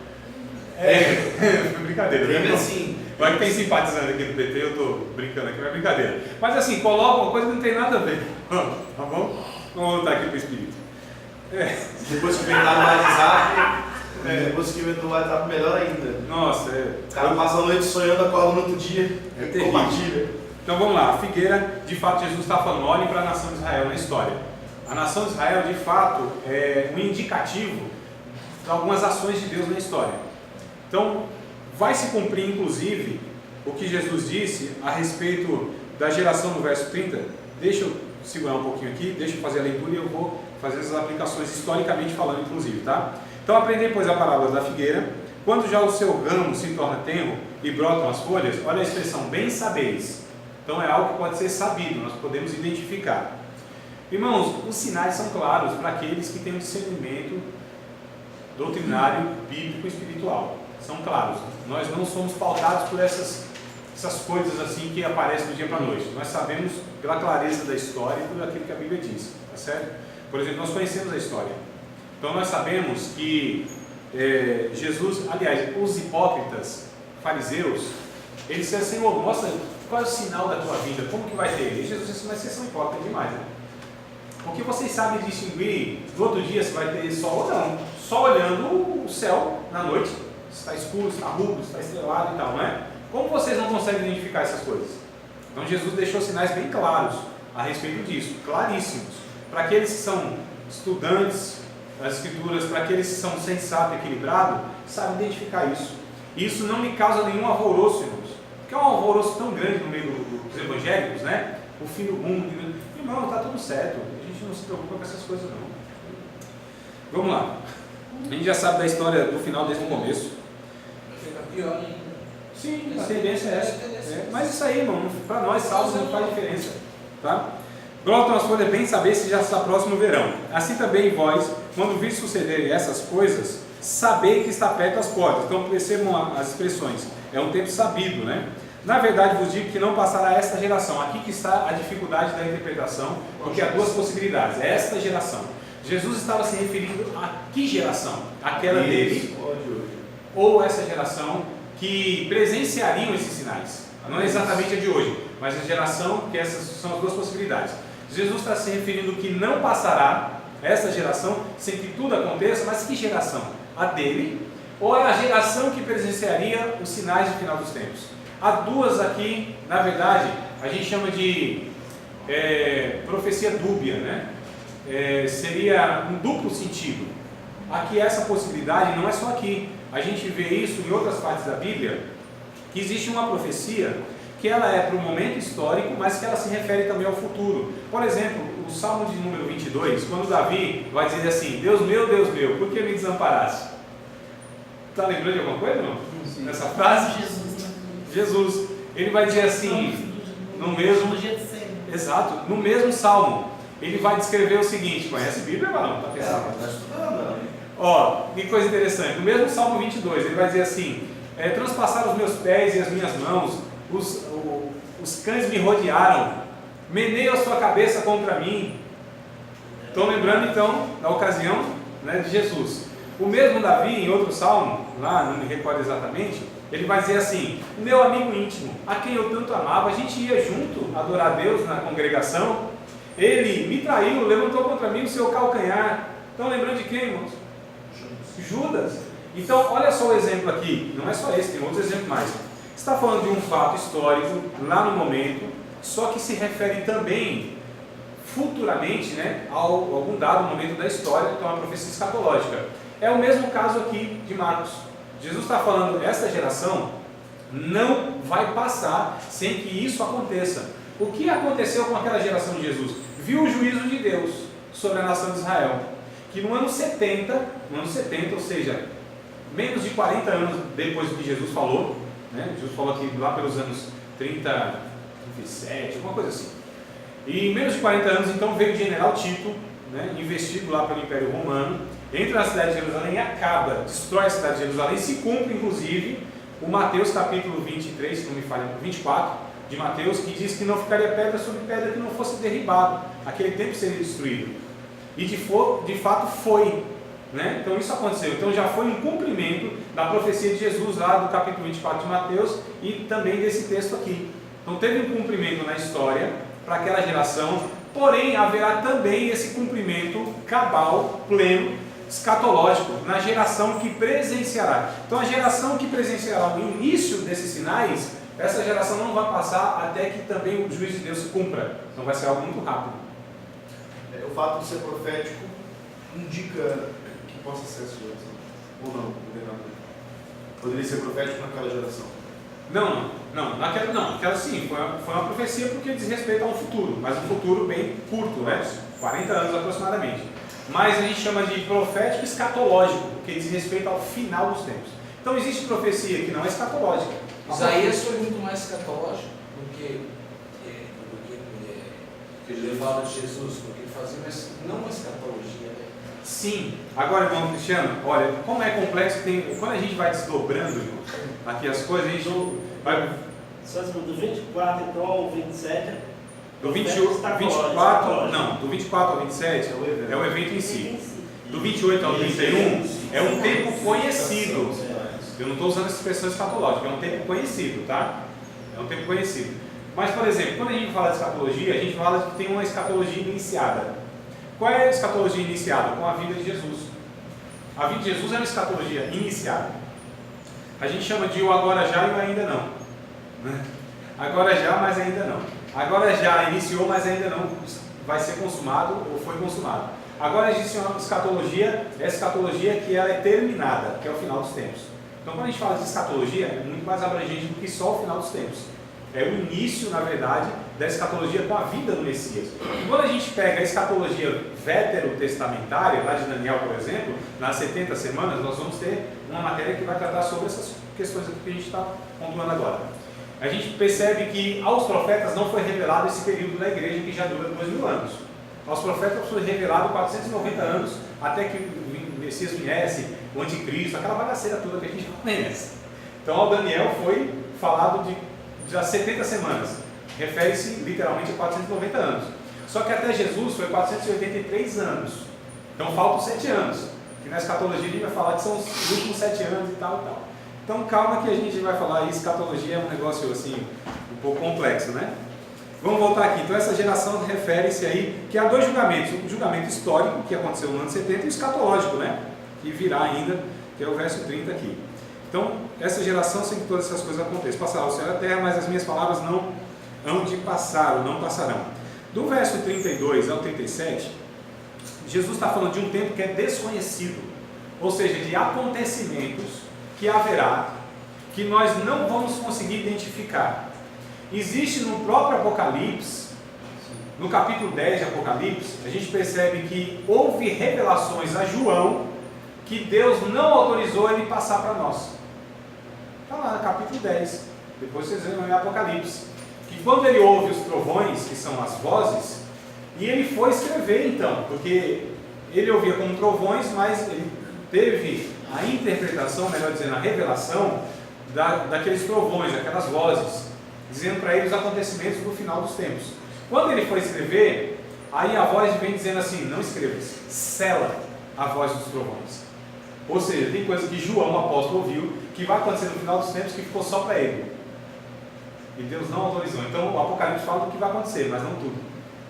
Speaker 1: Brincadeira, né?
Speaker 3: Assim,
Speaker 1: Vai que tem simpatizante aqui do PT, eu tô brincando aqui, mas é brincadeira. Mas assim, coloca uma coisa que não tem nada a ver. Tá bom? Vamos voltar aqui pro Espírito.
Speaker 3: depois que inventaram o WhatsApp, depois que inventou o WhatsApp, melhor ainda.
Speaker 1: Nossa,
Speaker 3: O cara passa a noite sonhando, acorda no outro dia,
Speaker 1: terrível.
Speaker 3: compartilha.
Speaker 1: Então vamos lá, a figueira, de fato Jesus está falando, olhem para a nação de Israel na história. A nação de Israel, de fato, é um indicativo de algumas ações de Deus na história. Então, vai se cumprir, inclusive, o que Jesus disse a respeito da geração do verso 30. Deixa eu segurar um pouquinho aqui, deixa eu fazer a leitura e eu vou fazer as aplicações historicamente falando, inclusive, tá? Então, aprendei, pois, a parábola da figueira. Quando já o seu ramo se torna tenro e brotam as folhas, olha a expressão, bem sabeis. Então, é algo que pode ser sabido, nós podemos identificar. Irmãos, os sinais são claros para aqueles que têm um discernimento doutrinário, bíblico e espiritual. São claros. Nós não somos pautados por essas coisas assim que aparecem do dia para a noite. Nós sabemos pela clareza da história e por aquilo que a Bíblia diz, tá certo? Por exemplo, nós conhecemos a história. Então nós sabemos que Jesus, aliás, os hipócritas, fariseus, eles disseram, Senhor, mostra qual é o sinal da tua vida, como que vai ter? E Jesus disse, mas vocês são hipócritas demais, né? Porque vocês sabem distinguir no outro dia se vai ter sol ou não, só olhando o céu na noite, se está escuro, se está rubro, se está estrelado e tal, não é? Como vocês não conseguem identificar essas coisas? Então Jesus deixou sinais bem claros a respeito disso, claríssimos, para aqueles que são estudantes das Escrituras, para aqueles que são sensatos e equilibrados, sabem identificar isso. E isso não me causa nenhum alvoroço, irmãos, porque é um alvoroço tão grande no meio dos evangélicos, né? O fim do mundo, irmão, está tudo certo, a gente não se preocupa com essas coisas não. Vamos lá, a gente já sabe da história do final desde o começo.
Speaker 5: Fica pior ainda.
Speaker 1: Sim, a tendência é essa. Mas isso aí, irmão, para nós salvos não faz diferença, tá? Brotam as folhas bem saber se já está próximo o verão. Assim também vós, quando vir sucederem essas coisas, sabei que está perto as portas. Então percebam as expressões, é um tempo sabido, né? Na verdade vos digo que não passará esta geração. Aqui que está a dificuldade da interpretação, porque há duas possibilidades, esta geração. Jesus estava se referindo a que geração? Aquela dele, ou essa geração que presenciariam esses sinais. Não é exatamente a de hoje, mas a geração, que essas são as duas possibilidades. Jesus está se referindo que não passará essa geração sem que tudo aconteça, mas que geração? A dele, ou é a geração que presenciaria os sinais do final dos tempos? Há duas aqui, na verdade, a gente chama de profecia dúbia, né? Seria um duplo sentido. Aqui essa possibilidade não é só aqui, a gente vê isso em outras partes da Bíblia, que existe uma profecia que ela é para o momento histórico, mas que ela se refere também ao futuro. Por exemplo, o Salmo de número 22, quando Davi vai dizer assim, Deus meu, por que me desamparaste? Está lembrando de alguma coisa, não?
Speaker 6: Sim.
Speaker 1: Nessa frase? Jesus. Ele vai dizer assim, no mesmo... Exato, no mesmo Salmo, ele vai descrever o seguinte, conhece a Bíblia ou não? Está pensando?
Speaker 3: Está estudando.
Speaker 1: Ó, que coisa interessante, no mesmo Salmo 22, ele vai dizer assim, transpassaram os meus pés e as minhas mãos, os cães me rodearam, meneio a sua cabeça contra mim. Estão lembrando então da ocasião, né, de Jesus. O mesmo Davi, em outro salmo, lá não me recordo exatamente, ele vai dizer assim, meu amigo íntimo, a quem eu tanto amava, a gente ia junto adorar a Deus na congregação, ele me traiu, levantou contra mim o seu calcanhar. Estão lembrando de quem, irmãos? Judas. Então, olha só o exemplo aqui, não é só esse, tem outros exemplos mais. Está falando de um fato histórico, lá no momento, só que se refere também, futuramente, né, a algum dado momento da história, então é uma profecia escatológica. É o mesmo caso aqui de Marcos. Jesus está falando, esta geração não vai passar sem que isso aconteça. O que aconteceu com aquela geração de Jesus? Viu o juízo de Deus sobre a nação de Israel, que no ano 70, ou seja, menos de 40 anos depois do que Jesus falou, né? Jesus falou aqui lá pelos anos 37, alguma coisa assim. E em menos de 40 anos, então, veio o general Tito, né, investido lá pelo Império Romano, entra na cidade de Jerusalém, acaba, destrói a cidade de Jerusalém, se cumpre, inclusive, o Mateus capítulo 23, se não me falha, 24, de Mateus, que diz que não ficaria pedra sobre pedra que não fosse derribado, aquele templo seria destruído. E de fato foi, né? Então isso aconteceu. Então já foi um cumprimento da profecia de Jesus lá do capítulo 24 de Mateus e também desse texto aqui. Então teve um cumprimento na história para aquela geração, porém haverá também esse cumprimento cabal, pleno, escatológico, na geração que presenciará. Então a geração que presenciará o início desses sinais, essa geração não vai passar até que também o juízo de Deus se cumpra. Então vai ser algo muito rápido.
Speaker 3: O fato de ser profético indica que possa ser essa geração. Ou não? Poderia ser profético naquela geração? Naquela sim, foi uma profecia porque diz respeito a um futuro, mas um futuro bem curto, né? 40 anos aproximadamente. Mas a gente chama de profético escatológico, porque diz respeito ao final dos tempos. Então existe profecia que não é escatológica.
Speaker 5: Isaías foi muito mais escatológico do que ele fala de Jesus, porque ele fazia não uma escatologia. Né?
Speaker 1: Sim. Agora, irmão Cristiano, olha, como é complexo, quando a gente vai desdobrando aqui as coisas, a gente vai...
Speaker 4: Do 24 então ao 27...
Speaker 1: Do 24, não, do 24 ao 27 é o evento em si. Do 28 ao 31 é um tempo conhecido. Eu não estou usando essa expressão escatológica, é um tempo conhecido, tá? É um tempo conhecido. Mas, por exemplo, quando a gente fala de escatologia, a gente fala que tem uma escatologia iniciada. Qual é a escatologia iniciada? Com a vida de Jesus. A vida de Jesus é uma escatologia iniciada. A gente chama de o agora já e o ainda não. Agora já, mas ainda não. Agora já iniciou, mas ainda não vai ser consumado ou foi consumado. Agora existe uma escatologia, essa escatologia que ela é terminada, que é o final dos tempos. Então quando a gente fala de escatologia, é muito mais abrangente do que só o final dos tempos. É o início, na verdade, da escatologia com a vida do Messias. E quando a gente pega a escatologia veterotestamentária, lá de Daniel, por exemplo, nas 70 semanas, nós vamos ter uma matéria que vai tratar sobre essas questões aqui que a gente está pontuando agora. A gente percebe que aos profetas não foi revelado esse período da igreja que já dura 2000 anos. Aos profetas foi revelado 490 anos até que o Messias viesse, o anticristo, aquela bagaceira toda que a gente conhece. Então ao Daniel foi falado de 70 semanas, refere-se literalmente a 490 anos. Só que até Jesus foi 483 anos. Então faltam 7 anos, que na escatologia a gente vai falar que são os últimos 7 anos e tal e tal. Então calma que a gente vai falar, e escatologia é um negócio assim, um pouco complexo, né? Vamos voltar aqui. Então essa geração refere-se aí que há dois julgamentos, o julgamento histórico, que aconteceu no ano 70, e o escatológico, né? Que virá ainda, que é o verso 30 aqui. Então, essa geração, sem que todas essas coisas aconteçam, passará o céu e a terra, mas as minhas palavras não hão de passar, ou não passarão. Do verso 32 ao 37, Jesus está falando de um tempo que é desconhecido, ou seja, de acontecimentos que haverá, que nós não vamos conseguir identificar. Existe no próprio Apocalipse, no capítulo 10 de Apocalipse, a gente percebe que houve revelações a João que Deus não autorizou ele passar para nós. Está lá no capítulo 10, depois vocês vão em Apocalipse, que quando ele ouve os trovões, que são as vozes, e ele foi escrever então, porque ele ouvia como trovões, mas ele teve a interpretação, melhor dizendo, a revelação daqueles trovões, daquelas vozes, dizendo para ele os acontecimentos do final dos tempos. Quando ele foi escrever, aí a voz vem dizendo assim, não escrevas, sela a voz dos trovões. Ou seja, tem coisa que João, o apóstolo, ouviu, que vai acontecer no final dos tempos, que ficou só para ele. E Deus não autorizou. Então o Apocalipse fala do que vai acontecer, mas não tudo.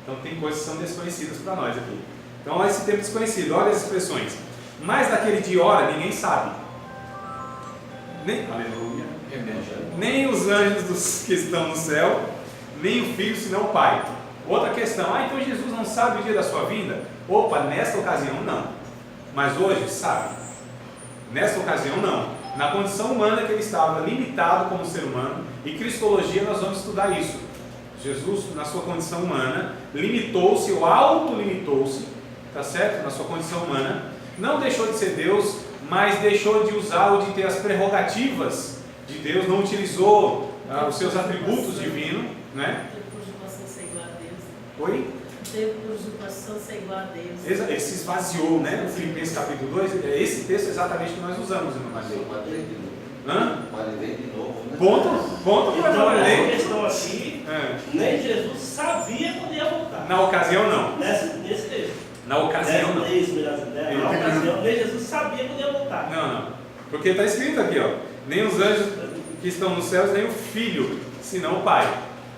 Speaker 1: Então tem coisas que são desconhecidas para nós aqui. Então olha esse tempo desconhecido, olha as expressões. Mas daquele dia e hora ninguém sabe. Aleluia. Nem os anjos que estão no céu, nem o Filho, senão o Pai. Outra questão, então Jesus não sabe o dia da sua vinda? Opa, nesta ocasião não. Mas hoje sabe. Nesta ocasião não. Na condição humana que ele estava, limitado como ser humano, e cristologia nós vamos estudar isso. Jesus, na sua condição humana, limitou-se ou autolimitou-se, tá certo? Na sua condição humana, não deixou de ser Deus, mas deixou de usar ou de ter as prerrogativas de Deus, não utilizou os seus atributos divinos, né?
Speaker 6: Teve por usurpação ser igual a Deus.
Speaker 1: Oi?
Speaker 6: Teve por usurpação ser igual a Deus.
Speaker 1: Ele se esvaziou, né? No Filipenses capítulo 2, é esse texto exatamente que nós usamos, irmão Matheus.
Speaker 7: Pode ler de novo.
Speaker 1: Hã?
Speaker 7: Pode ler de novo, né?
Speaker 3: Ponto para
Speaker 4: Então, essa
Speaker 3: ler.
Speaker 4: questão aqui, nem Jesus sabia quando ia voltar.
Speaker 3: Na ocasião, não.
Speaker 4: Nesse texto.
Speaker 3: Na ocasião, não.
Speaker 4: Isso, né? Na ocasião, nem Jesus sabia quando ia voltar.
Speaker 3: Não. Porque está escrito aqui, ó. Nem os anjos que estão nos céus, nem o Filho, senão o Pai.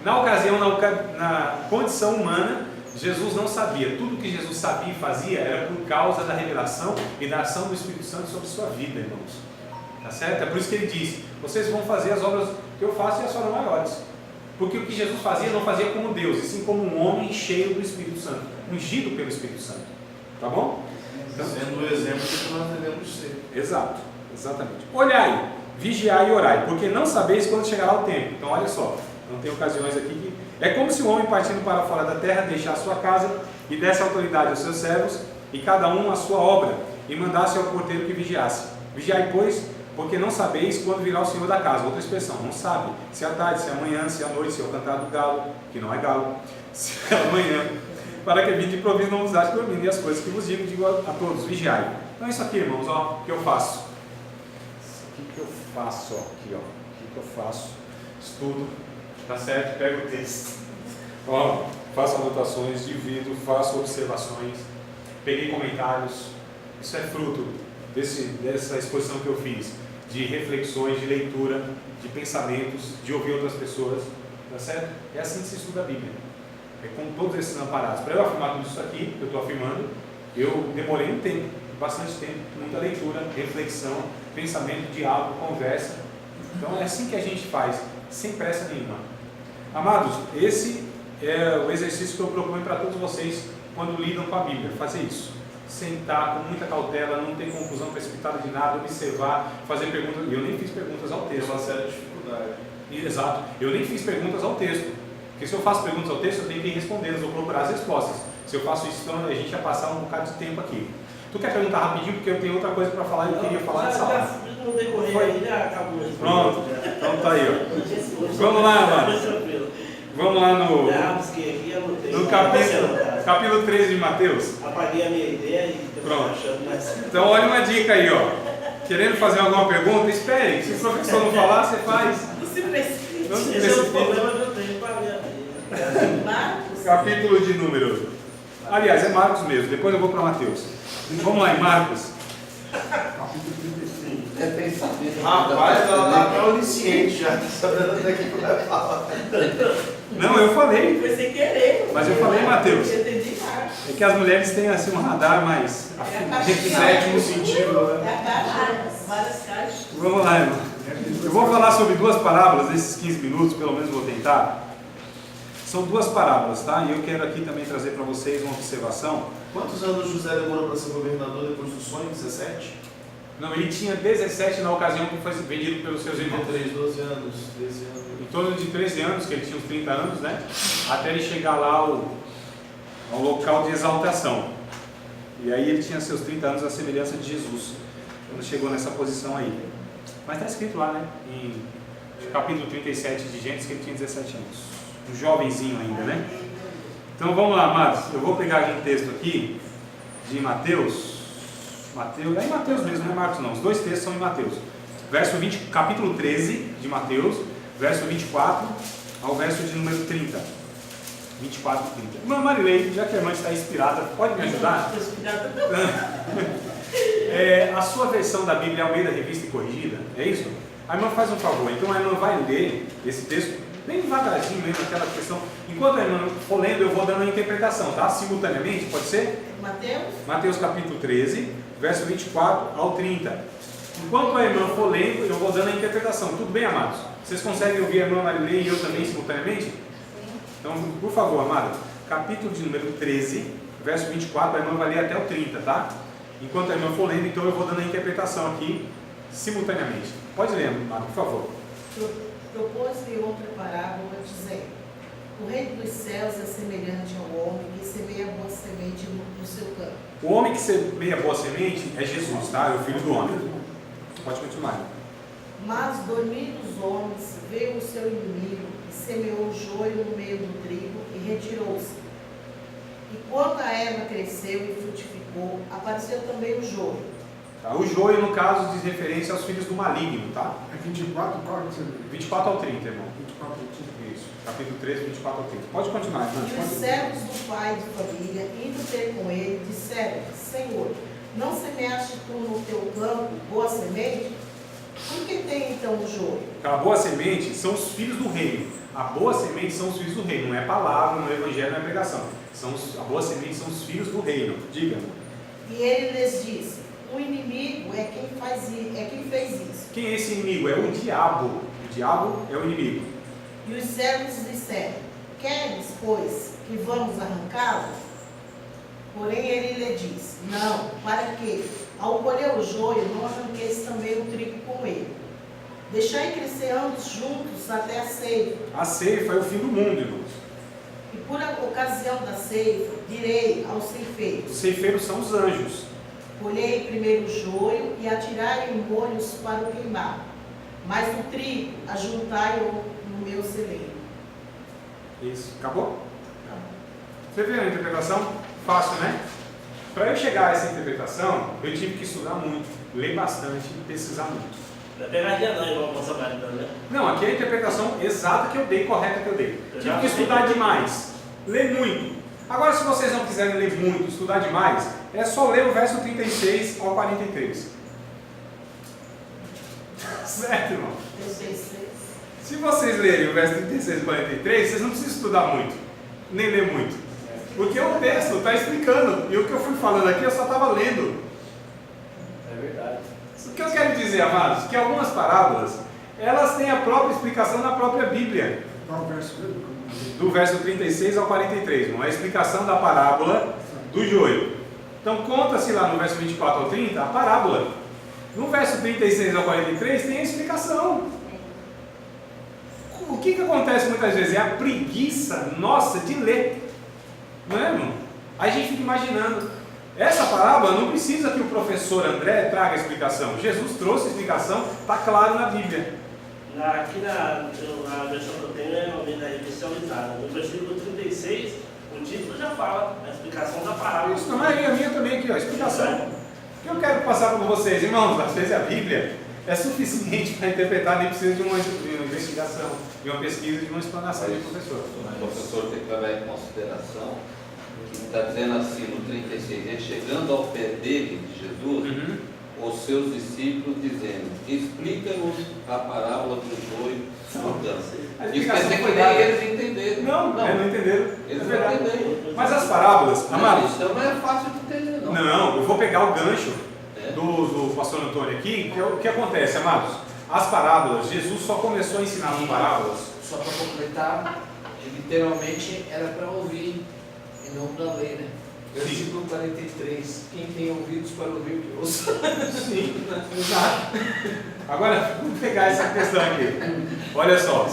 Speaker 3: Na ocasião, na condição humana, Jesus não sabia. Tudo que Jesus sabia e fazia era por causa da revelação e da ação do Espírito Santo sobre sua vida, irmãos. Tá certo? É por isso que ele disse: vocês vão fazer as obras que eu faço e as farão maiores. Porque o que Jesus fazia, não fazia como Deus, e sim como um homem cheio do Espírito Santo, ungido pelo Espírito Santo. Tá bom?
Speaker 7: Então, sendo o exemplo que nós devemos ser.
Speaker 3: Exato, exatamente. Olhai, vigiai e orai, porque não sabeis quando chegará o tempo. Então olha só, não tem ocasiões aqui que... É como se o homem partindo para fora da terra deixasse sua casa e desse autoridade aos seus servos, e cada um a sua obra, e mandasse ao porteiro que vigiasse. Vigiai, pois, porque não sabeis quando virá o Senhor da casa. Outra expressão, não sabe se é à tarde, se é amanhã, se é à noite, se é o cantar do galo, que não é galo, se é amanhã, para que vinde de improviso não vos deixe dormir, e as coisas que vos digo a todos, vigiai. Então é isso aqui, irmãos, ó, o que eu faço. Isso aqui que eu faço, ó, aqui, ó, o que eu faço, estudo, tá certo? Pego o texto, ó, faço anotações, divido, faço observações, peguei comentários. Isso é fruto dessa exposição que eu fiz, de reflexões, de leitura, de pensamentos, de ouvir outras pessoas, tá certo? É assim que se estuda a Bíblia. É com todos esses amparados. Para eu afirmar tudo isso aqui, que eu estou afirmando, eu demorei um tempo, bastante tempo, muita leitura, reflexão, pensamento, diálogo, conversa. Então é assim que a gente faz, sem pressa nenhuma. Amados, esse é o exercício que eu proponho para todos vocês quando lidam com a Bíblia, fazer isso. Sentar com muita cautela, não ter conclusão precipitada de nada, observar, fazer perguntas. E eu nem fiz perguntas ao
Speaker 7: Tem
Speaker 3: texto.
Speaker 7: uma séria dificuldade.
Speaker 3: Exato, eu nem fiz perguntas ao texto. Porque se eu faço perguntas ao texto, eu tenho que ir respondendo, vou procurar as respostas. Se eu faço isso, então a gente ia passar um bocado de tempo aqui. Tu quer perguntar rapidinho, porque eu tenho outra coisa para falar e eu queria falar dessa aula.
Speaker 4: No decorrer aí já acabou.
Speaker 3: Pronto, então tá aí, ó. Vamos lá, mano. Vamos lá no capítulo 13 de Mateus.
Speaker 4: Apaguei a minha ideia e
Speaker 3: Pronto.
Speaker 4: achando mais.
Speaker 3: Então olha uma dica aí, ó. Querendo fazer alguma pergunta, espere. Se o professor não falar, você faz.
Speaker 6: Não se precipite.
Speaker 3: Não se
Speaker 4: Esse é o
Speaker 3: precipite.
Speaker 4: problema que eu tenho para a minha vida.
Speaker 6: Marcos,
Speaker 3: Capítulo de número. Aliás, é Marcos mesmo, depois eu vou para Mateus. Vamos lá em Marcos.
Speaker 2: Capítulo 35.
Speaker 8: É pensamento.
Speaker 7: Rapaz, ela tá até onisciente já, sabendo até que vai falar.
Speaker 3: Não, eu falei.
Speaker 6: foi sem querer.
Speaker 3: Mas eu falei, Mateus.
Speaker 6: Eu entendi Marcos.
Speaker 3: É que as mulheres têm assim um radar mais
Speaker 7: Sétimo sentido, né?
Speaker 6: É a caixa, várias caixas.
Speaker 3: Vamos lá, irmão. Eu vou falar sobre duas parábolas nesses 15 minutos, pelo menos vou tentar. São duas parábolas, tá? E eu quero aqui também trazer para vocês uma observação.
Speaker 7: Quantos anos José demorou para ser governador depois do sonho? 17?
Speaker 3: Não, ele tinha 17 na ocasião que foi vendido pelos seus irmãos.
Speaker 7: 33, 12 anos, 13 anos.
Speaker 3: Em torno de 13 anos, que ele tinha uns 30 anos, né? Até ele chegar lá ao local de exaltação. E aí ele tinha seus 30 anos à semelhança de Jesus, quando chegou nessa posição aí. Mas está escrito lá, né? Em capítulo 37 de Gênesis, que ele tinha 17 anos. Um jovenzinho ainda, né? Então vamos lá, amados. Eu vou pegar um texto aqui de Mateus. É em Mateus mesmo, não é Marcos não. Os dois textos são em Mateus. Capítulo 13 de Mateus, verso 24 ao verso de número 30. 24 e 30. Irmã Marilei, já que a irmã está inspirada, pode me ajudar?
Speaker 6: Estou inspirada também.
Speaker 3: A sua versão da Bíblia é Almeida Revista e Corrigida? É isso? A irmã faz um favor. Então a irmã vai ler esse texto bem devagarzinho, lendo aquela questão. Enquanto a irmã for lendo, eu vou dando a interpretação, tá? Simultaneamente, pode ser?
Speaker 6: Mateus?
Speaker 3: Mateus capítulo 13, verso 24 ao 30. Enquanto a irmã for lendo, eu vou dando a interpretação. Tudo bem, amados? Vocês conseguem ouvir a irmã Marilei e eu também simultaneamente? Então, por favor, amada, capítulo de número 13, verso 24, a irmã vai ler até o 30, tá? Enquanto a irmã for lendo, então eu vou dando a interpretação aqui simultaneamente. Pode ler, amada, por favor.
Speaker 6: Propôs-lhe outra parábola, dizendo: o reino dos céus é semelhante ao homem que semeia boa semente no seu campo.
Speaker 3: O homem que semeia boa semente é Jesus, tá? É o filho do homem. Pode continuar.
Speaker 6: Mas, dormindo os homens, veio o seu inimigo e semeou o joio no meio do trigo e retirou-se. E quando a erva cresceu e frutificou, apareceu também o joio.
Speaker 3: Tá? O joio, no caso, diz referência aos filhos do maligno, tá?
Speaker 2: É 24, qual que você lê?
Speaker 3: 24 ao 30, irmão.
Speaker 2: 24, 30.
Speaker 3: Isso, capítulo 13, 24 ao 30. Pode continuar, irmão.
Speaker 6: E os servos do pai de família, indo ter com ele, disseram: Senhor, não semeaste tu no teu campo boa semente? Por que tem então o joio?
Speaker 3: A boa semente são os filhos do reino. A boa semente são os filhos do reino. Não é palavra, não é evangelho, não é pregação. A boa semente são os filhos do reino. Diga.
Speaker 6: E ele lhes disse: o inimigo é quem fez isso.
Speaker 3: Quem é esse inimigo? É o diabo. O diabo é o inimigo.
Speaker 6: E os servos disseram: queres, pois, que vamos arrancá-lo? Porém ele lhe disse: não, para que, ao colher o joio, não arranqueis também o trigo com ele. Deixai crescer ambos juntos até a ceifa.
Speaker 3: A ceifa é o fim do mundo, irmãos.
Speaker 6: E por ocasião da ceifa, direi aos ceifeiros:
Speaker 3: Os ceifeiros são os anjos.
Speaker 6: colhei primeiro o joio e atirai em molhos para o queimar, mas o trigo ajuntai-o no meu celeiro.
Speaker 3: Isso. Acabou? Você viu a interpretação? Fácil, né? Para eu chegar a essa interpretação, eu tive que estudar muito, ler bastante e pesquisar muito.
Speaker 4: Não é pegadinha não, igual a moça Maritana, né?
Speaker 3: Não, aqui é a interpretação exata que eu dei, correta que eu dei. Tive que estudar demais, ler muito. Agora, se vocês não quiserem ler muito, estudar demais, é só ler o verso 36 ao 43. Certo, irmão?
Speaker 6: 36.
Speaker 3: Se vocês lerem o verso 36 e 43, vocês não precisam estudar muito, nem ler muito. Porque o texto está explicando, e o que eu fui falando aqui eu só estava lendo.
Speaker 4: É verdade.
Speaker 3: O que eu quero dizer, amados, que algumas parábolas, elas têm a própria explicação na própria Bíblia.
Speaker 2: Qual o verso mesmo?
Speaker 3: Do verso 36 ao 43, irmão, é a explicação da parábola do joio. Então conta-se lá no verso 24 ao 30 a parábola. No verso 36 ao 43 tem a explicação. O que acontece muitas vezes? É a preguiça nossa de ler. Não é, irmão? Aí a gente fica imaginando. Essa parábola não precisa que o professor André traga a explicação. Jesus trouxe a explicação, está claro na Bíblia.
Speaker 4: Aqui na versão que eu tenho é uma vida especializada. No versículo 36, o título já fala a explicação da parábola.
Speaker 3: Isso não é a minha também aqui, ó, a explicação. O que eu quero passar para vocês, irmãos, às vezes a Bíblia é suficiente para interpretar, nem precisa de uma investigação, de uma pesquisa, de uma explanação de professor.
Speaker 8: O professor tem que levar em consideração que está dizendo assim no 36, ele chegando ao pé dele, de Jesus, os seus discípulos dizendo: explica-nos a parábola do joio e do campo.
Speaker 3: A
Speaker 8: Isso
Speaker 3: explicação
Speaker 8: quer dizer
Speaker 3: foi
Speaker 8: que
Speaker 3: dada.
Speaker 8: nem eles entenderam.
Speaker 3: Não entenderam.
Speaker 8: Eles
Speaker 3: É
Speaker 8: não
Speaker 3: verdade.
Speaker 8: entenderam.
Speaker 3: Mas as parábolas, amados,
Speaker 8: Então não é fácil de entender, não.
Speaker 3: não, eu vou pegar o gancho
Speaker 8: É.
Speaker 3: do pastor Antônio aqui, que é o que acontece, amados. As parábolas, Jesus só começou a ensinar as parábolas.
Speaker 5: Só para completar, literalmente era para ouvir e não para ler, né? Versículo 43. Quem tem ouvidos para ouvir, que ouça.
Speaker 3: Sim, exato. Agora, vamos pegar essa questão aqui. Olha só.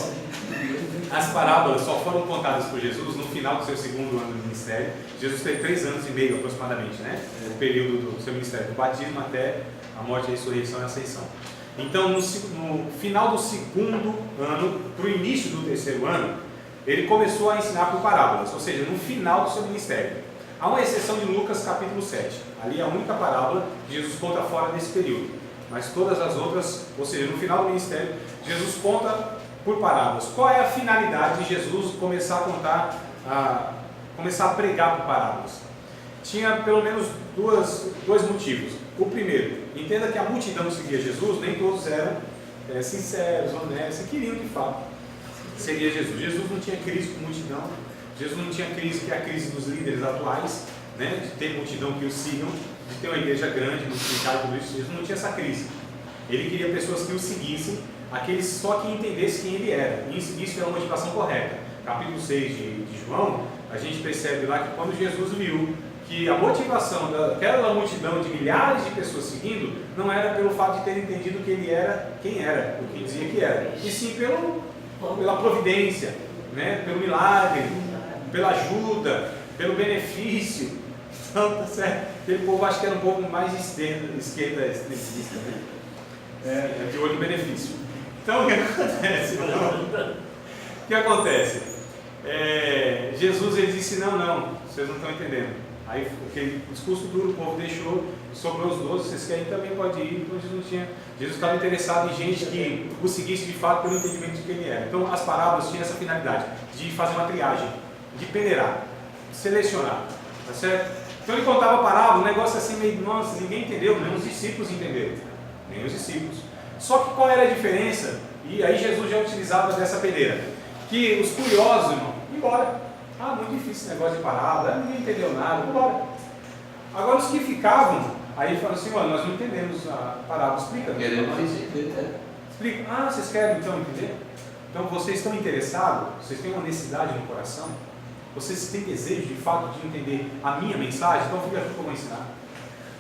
Speaker 3: As parábolas só foram contadas por Jesus no final do seu segundo ano de ministério. Jesus teve 3 anos e meio aproximadamente, né? O período do seu ministério, do batismo até a morte, a ressurreição e a ascensão. Então, no final do segundo ano, para o início do terceiro ano, ele começou a ensinar por parábolas, ou seja, no final do seu ministério. Há uma exceção de Lucas capítulo 7. Ali é a única parábola que Jesus conta fora desse período. Mas todas as outras, ou seja, no final do ministério, Jesus conta por parábolas. Qual é a finalidade de Jesus começar a contar, começar a pregar por parábolas? Tinha pelo menos dois motivos. O primeiro, entenda que a multidão que seguia Jesus, nem todos eram sinceros, honestos, e queriam de fato seguir Jesus. Jesus não tinha crise com multidão. Jesus não tinha crise, que é a crise dos líderes atuais, né? De ter multidão que o sigam, de ter uma igreja grande, multiplicada, tudo isso. Jesus não tinha essa crise. Ele queria pessoas que o seguissem, aqueles só que entendessem quem ele era. E isso era uma motivação correta. Capítulo 6 de João, a gente percebe lá que quando Jesus viu que a motivação daquela multidão de milhares de pessoas seguindo, não era pelo fato de ter entendido que ele era quem era, o que dizia que era, e sim pela providência, né? Pelo milagre, pela ajuda, pelo benefício. Então, tá certo? Aquele povo acho que era um pouco mais de esquerda extremista, né? De olho no benefício. Então, o que acontece? O que acontece? Jesus ele disse: não, vocês não estão entendendo. Aí aquele discurso duro, o povo deixou, sobrou os 12, vocês querem também pode ir. Então Jesus estava interessado em gente que o seguisse de fato pelo entendimento de quem ele era. Então as parábolas tinham essa finalidade, de fazer uma triagem, de peneirar, selecionar, tá certo? Então ele contava a parábola, um negócio assim meio, nossa, ninguém entendeu, nem os discípulos entenderam, nem os discípulos. Só que qual era a diferença? E aí Jesus já utilizava dessa peneira, que os curiosos, irmão, embora. Ah, muito difícil esse negócio de parábola, ninguém entendeu nada, embora. Agora os que ficavam, aí falam assim, olha, nós não entendemos a parábola, explica.
Speaker 8: Queremos entender, né?
Speaker 3: Explica. Ah, vocês querem então entender? Então vocês estão interessados? Vocês têm uma necessidade no coração? Vocês têm desejo de fato de entender a minha mensagem? Então fica aqui que eu vou ensinar.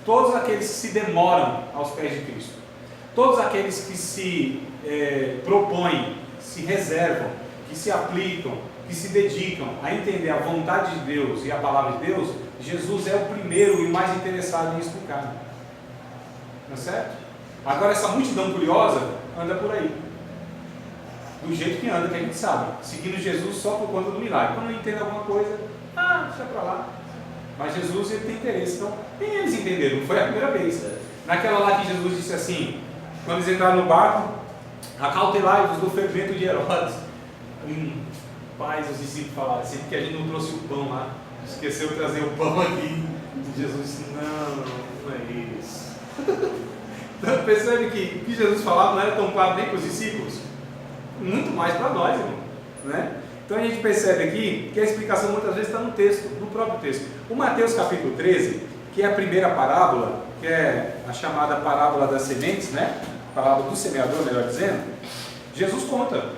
Speaker 3: Todos aqueles que se demoram aos pés de Cristo, todos aqueles que se propõem, se reservam, que se aplicam, que se dedicam a entender a vontade de Deus e a palavra de Deus, Jesus é o primeiro e o mais interessado em explicar. Não é certo? Agora essa multidão curiosa anda por aí, do jeito que anda, que a gente sabe, seguindo Jesus só por conta do milagre. Quando não entende alguma coisa, deixa pra lá. Mas Jesus, ele tem interesse. Então, nem eles entenderam, não foi a primeira vez. Naquela lá que Jesus disse assim, quando eles entraram no barco, acautelai-vos do fermento de Herodes. Paz, os discípulos falaram assim, porque a gente não trouxe o pão lá, esqueceu de trazer o pão aqui. E Jesus disse, não é isso. Então percebe que o que Jesus falava não era tão claro nem para os discípulos, muito mais para nós, irmão, né? Então a gente percebe aqui que a explicação muitas vezes está no texto, no próprio texto. O Mateus capítulo 13, que é a primeira parábola, que é a chamada parábola das sementes, né? Parábola do semeador, melhor dizendo. Jesus conta,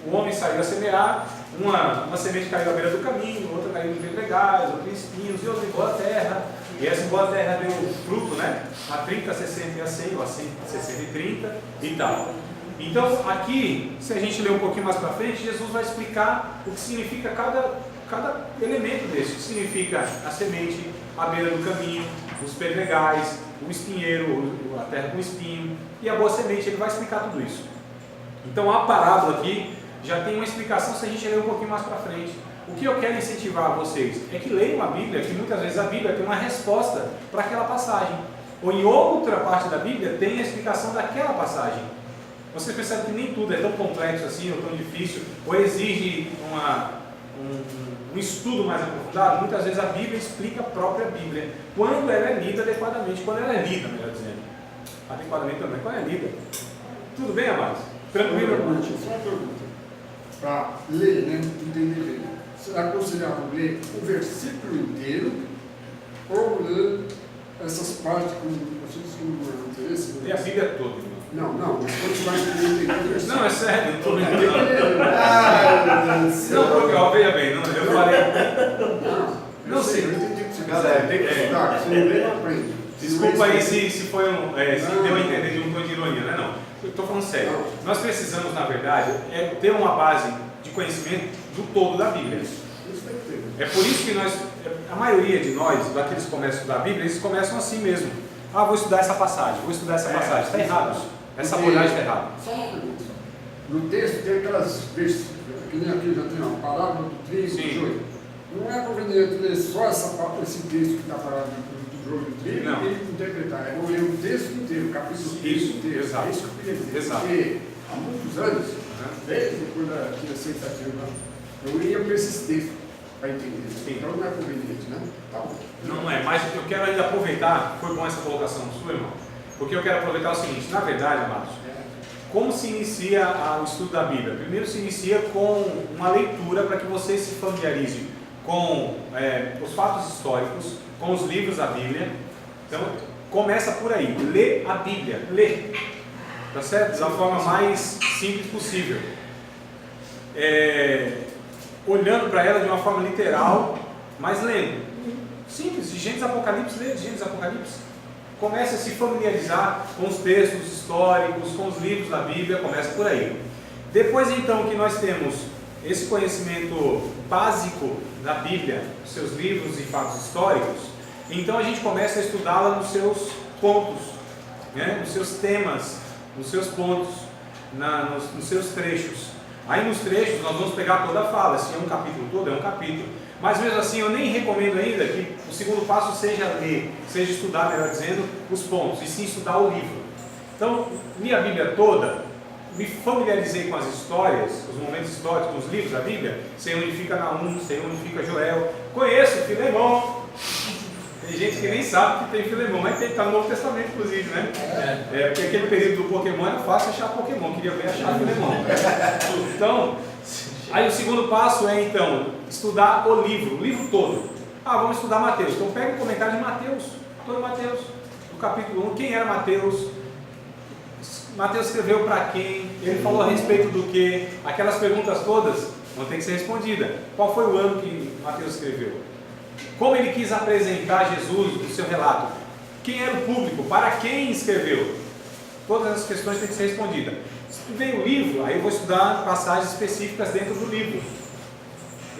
Speaker 3: o homem saiu a semear, uma semente caiu à beira do caminho, outra caiu em pedregais, outra em espinhos, e outra em boa terra. E essa boa terra deu fruto, né? A 30, a 60 e a 100, ou a 100, 60 e 30 e tal. Então aqui, se a gente ler um pouquinho mais para frente, Jesus vai explicar o que significa cada elemento desse. O que significa a semente, a beira do caminho, os pedregais, o espinheiro, a terra com espinho, e a boa semente. Ele vai explicar tudo isso. Então a parábola aqui já tem uma explicação se a gente ler um pouquinho mais para frente. O que eu quero incentivar a vocês é que leiam a Bíblia, que muitas vezes a Bíblia tem uma resposta para aquela passagem. Ou em outra parte da Bíblia tem a explicação daquela passagem. Vocês percebem que nem tudo é tão complexo assim, ou tão difícil, ou exige um estudo mais aprofundado. Muitas vezes a Bíblia explica a própria Bíblia, quando ela é lida adequadamente, quando ela é lida, melhor dizendo. Adequadamente também, quando é lida. Tudo bem, amados? Tranquilo?
Speaker 2: Só uma pergunta. Para ler, né? Entender bem. Será aconselhável ler o versículo inteiro ou ler essas partes com vocês que não têm interesse?
Speaker 3: Tem a Bíblia toda, irmão.
Speaker 2: Não, mas quando você vai entender o versículo.
Speaker 3: Não, é sério, não estou brincando.
Speaker 2: Não,
Speaker 3: porque, ó, veja bem, não, eu falei.
Speaker 2: Não sei, eu entendi o que você quer
Speaker 7: Galera,
Speaker 2: dizer. Tem que estudar, se não ler, não aprende.
Speaker 3: Desculpa aí se foi se deu a entender de um tom de ironia, não é não. Eu estou falando sério.
Speaker 2: Não.
Speaker 3: Nós precisamos, na verdade, ter uma base de conhecimento do todo da Bíblia.
Speaker 2: Isso tem que ter.
Speaker 3: É por isso que a maioria de nós, daqueles que começam a estudar a Bíblia, eles começam assim mesmo. Vou estudar essa passagem, vou estudar essa passagem. Está errado. Essa abordagem está errada.
Speaker 2: Só uma pergunta. No texto tem aquelas versículos, que nem aqui já tem uma parábola do trigo,
Speaker 3: Sim.
Speaker 2: do joio. Não é conveniente ler só esse texto que está falando do joio e do trigo
Speaker 3: Não.
Speaker 2: e interpretar. É bom ler o texto inteiro, o capítulo
Speaker 3: Isso,
Speaker 2: inteiro.
Speaker 3: exato.
Speaker 2: É isso que eu queria dizer.
Speaker 3: Exato.
Speaker 2: Porque há muitos anos, desde quando eu tinha aceitativa, eu ia para esses textos para entender.
Speaker 3: Sim.
Speaker 2: Então não é conveniente, né? Tá bom.
Speaker 3: Não é, mas eu quero ainda aproveitar, foi bom essa colocação sua, irmão, porque eu quero aproveitar o seguinte, na verdade, amados, como se inicia o estudo da Bíblia? Primeiro se inicia com uma leitura para que você se familiarize com os fatos históricos, com os livros da Bíblia. Então, começa por aí, lê a Bíblia, lê, tá certo? Da forma mais simples possível. Olhando para ela de uma forma literal, mas lendo. Simples, de Gênesis a Apocalipse, lê de Gênesis a Apocalipse. Comece a se familiarizar com os textos históricos, com os livros da Bíblia, começa por aí. Depois então que nós temos esse conhecimento básico da Bíblia, seus livros e fatos históricos, então a gente começa a estudá-la nos seus pontos, né? Nos seus temas, nos seus pontos, nos seus trechos. Aí nos trechos nós vamos pegar toda a fala, se é um capítulo todo, é um capítulo. Mas mesmo assim, eu nem recomendo ainda que o segundo passo seja ler, seja estudar, melhor dizendo, os pontos, e sim estudar o livro. Então, li a Bíblia toda, me familiarizei com as histórias, os momentos históricos, os livros da Bíblia, sei onde fica Naum, sei onde fica Joel, conheço Filemão. Tem gente que nem sabe que tem Filemão, mas está no Novo Testamento, inclusive, né? Porque aquele período do Pokémon era fácil achar Pokémon, queria ver achar Filemão. Então, aí o segundo passo é então estudar o livro todo. Vamos estudar Mateus. Então pega o comentário de Mateus, todo Mateus, no capítulo 1, quem era Mateus? Mateus escreveu para quem? Ele falou a respeito do que? Aquelas perguntas todas vão ter que ser respondidas. Qual foi o ano que Mateus escreveu? Como ele quis apresentar Jesus no seu relato? Quem era o público? Para quem escreveu? Todas essas questões têm que ser respondidas. Estudei o livro, aí eu vou estudar passagens específicas dentro do livro.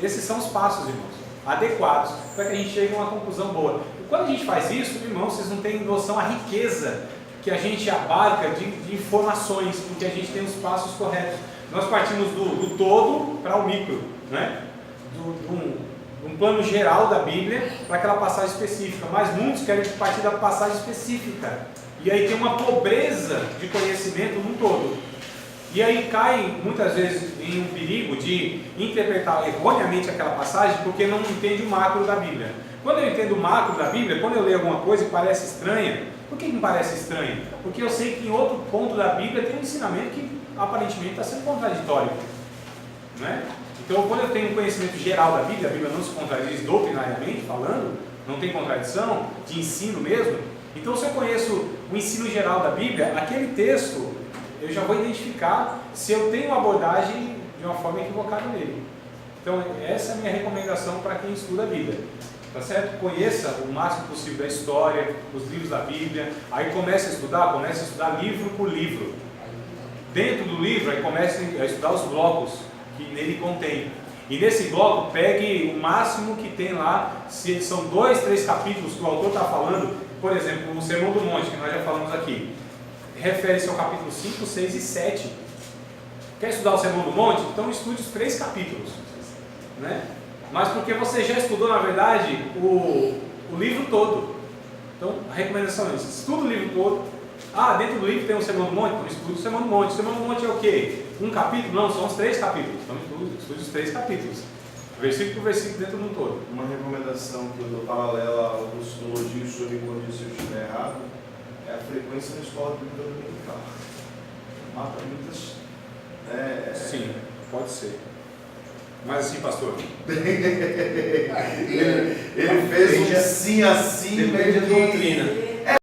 Speaker 3: Esses são os passos, irmãos, adequados para que a gente chegue a uma conclusão boa. E quando a gente faz isso, irmãos, vocês não têm noção a riqueza que a gente abarca de informações, porque a gente tem os passos corretos. Nós partimos do todo para o micro, né? Um plano geral da Bíblia para aquela passagem específica, mas muitos querem partir da passagem específica, e aí tem uma pobreza de conhecimento no todo, e aí cai muitas vezes em um perigo de interpretar erroneamente aquela passagem porque não entende o macro da Bíblia. Quando eu entendo o macro da Bíblia, quando eu leio alguma coisa e parece estranha, por que me parece estranha? Porque eu sei que em outro ponto da Bíblia tem um ensinamento que aparentemente está sendo contraditório, né? Então, quando eu tenho um conhecimento geral da Bíblia, a Bíblia não se contradiz doutrinariamente falando, não tem contradição, de ensino mesmo. Então, se eu conheço o ensino geral da Bíblia, aquele texto, eu já vou identificar se eu tenho uma abordagem de uma forma equivocada nele. Então, essa é a minha recomendação para quem estuda a Bíblia. Tá certo? Conheça o máximo possível da história, os livros da Bíblia, aí comece a estudar livro por livro. Dentro do livro, aí comece a estudar os blocos que nele contém. E nesse bloco, pegue o máximo que tem lá, se são 2, 3 capítulos que o autor está falando, por exemplo, o Sermão do Monte, que nós já falamos aqui, refere-se ao capítulo 5, 6 e 7. Quer estudar o Sermão do Monte? Então estude os 3 capítulos, né? Mas porque você já estudou, na verdade, o livro todo. Então, a recomendação é isso: estuda o livro todo. Dentro do livro tem o Sermão do Monte? Então estude o Sermão do Monte. O Sermão do Monte é o quê? Um capítulo? Não, são os 3 capítulos. Então estude os 3 capítulos. Versículo por versículo dentro do todo.
Speaker 7: Uma recomendação que eu dou paralela ao curso de sobre quando isso eu estiver errado é a frequência na escola bíblica dominical. Mata muitas.
Speaker 3: Sim, pode ser. Mas assim, pastor.
Speaker 7: ele fez um sim assim,
Speaker 5: depende da doutrina.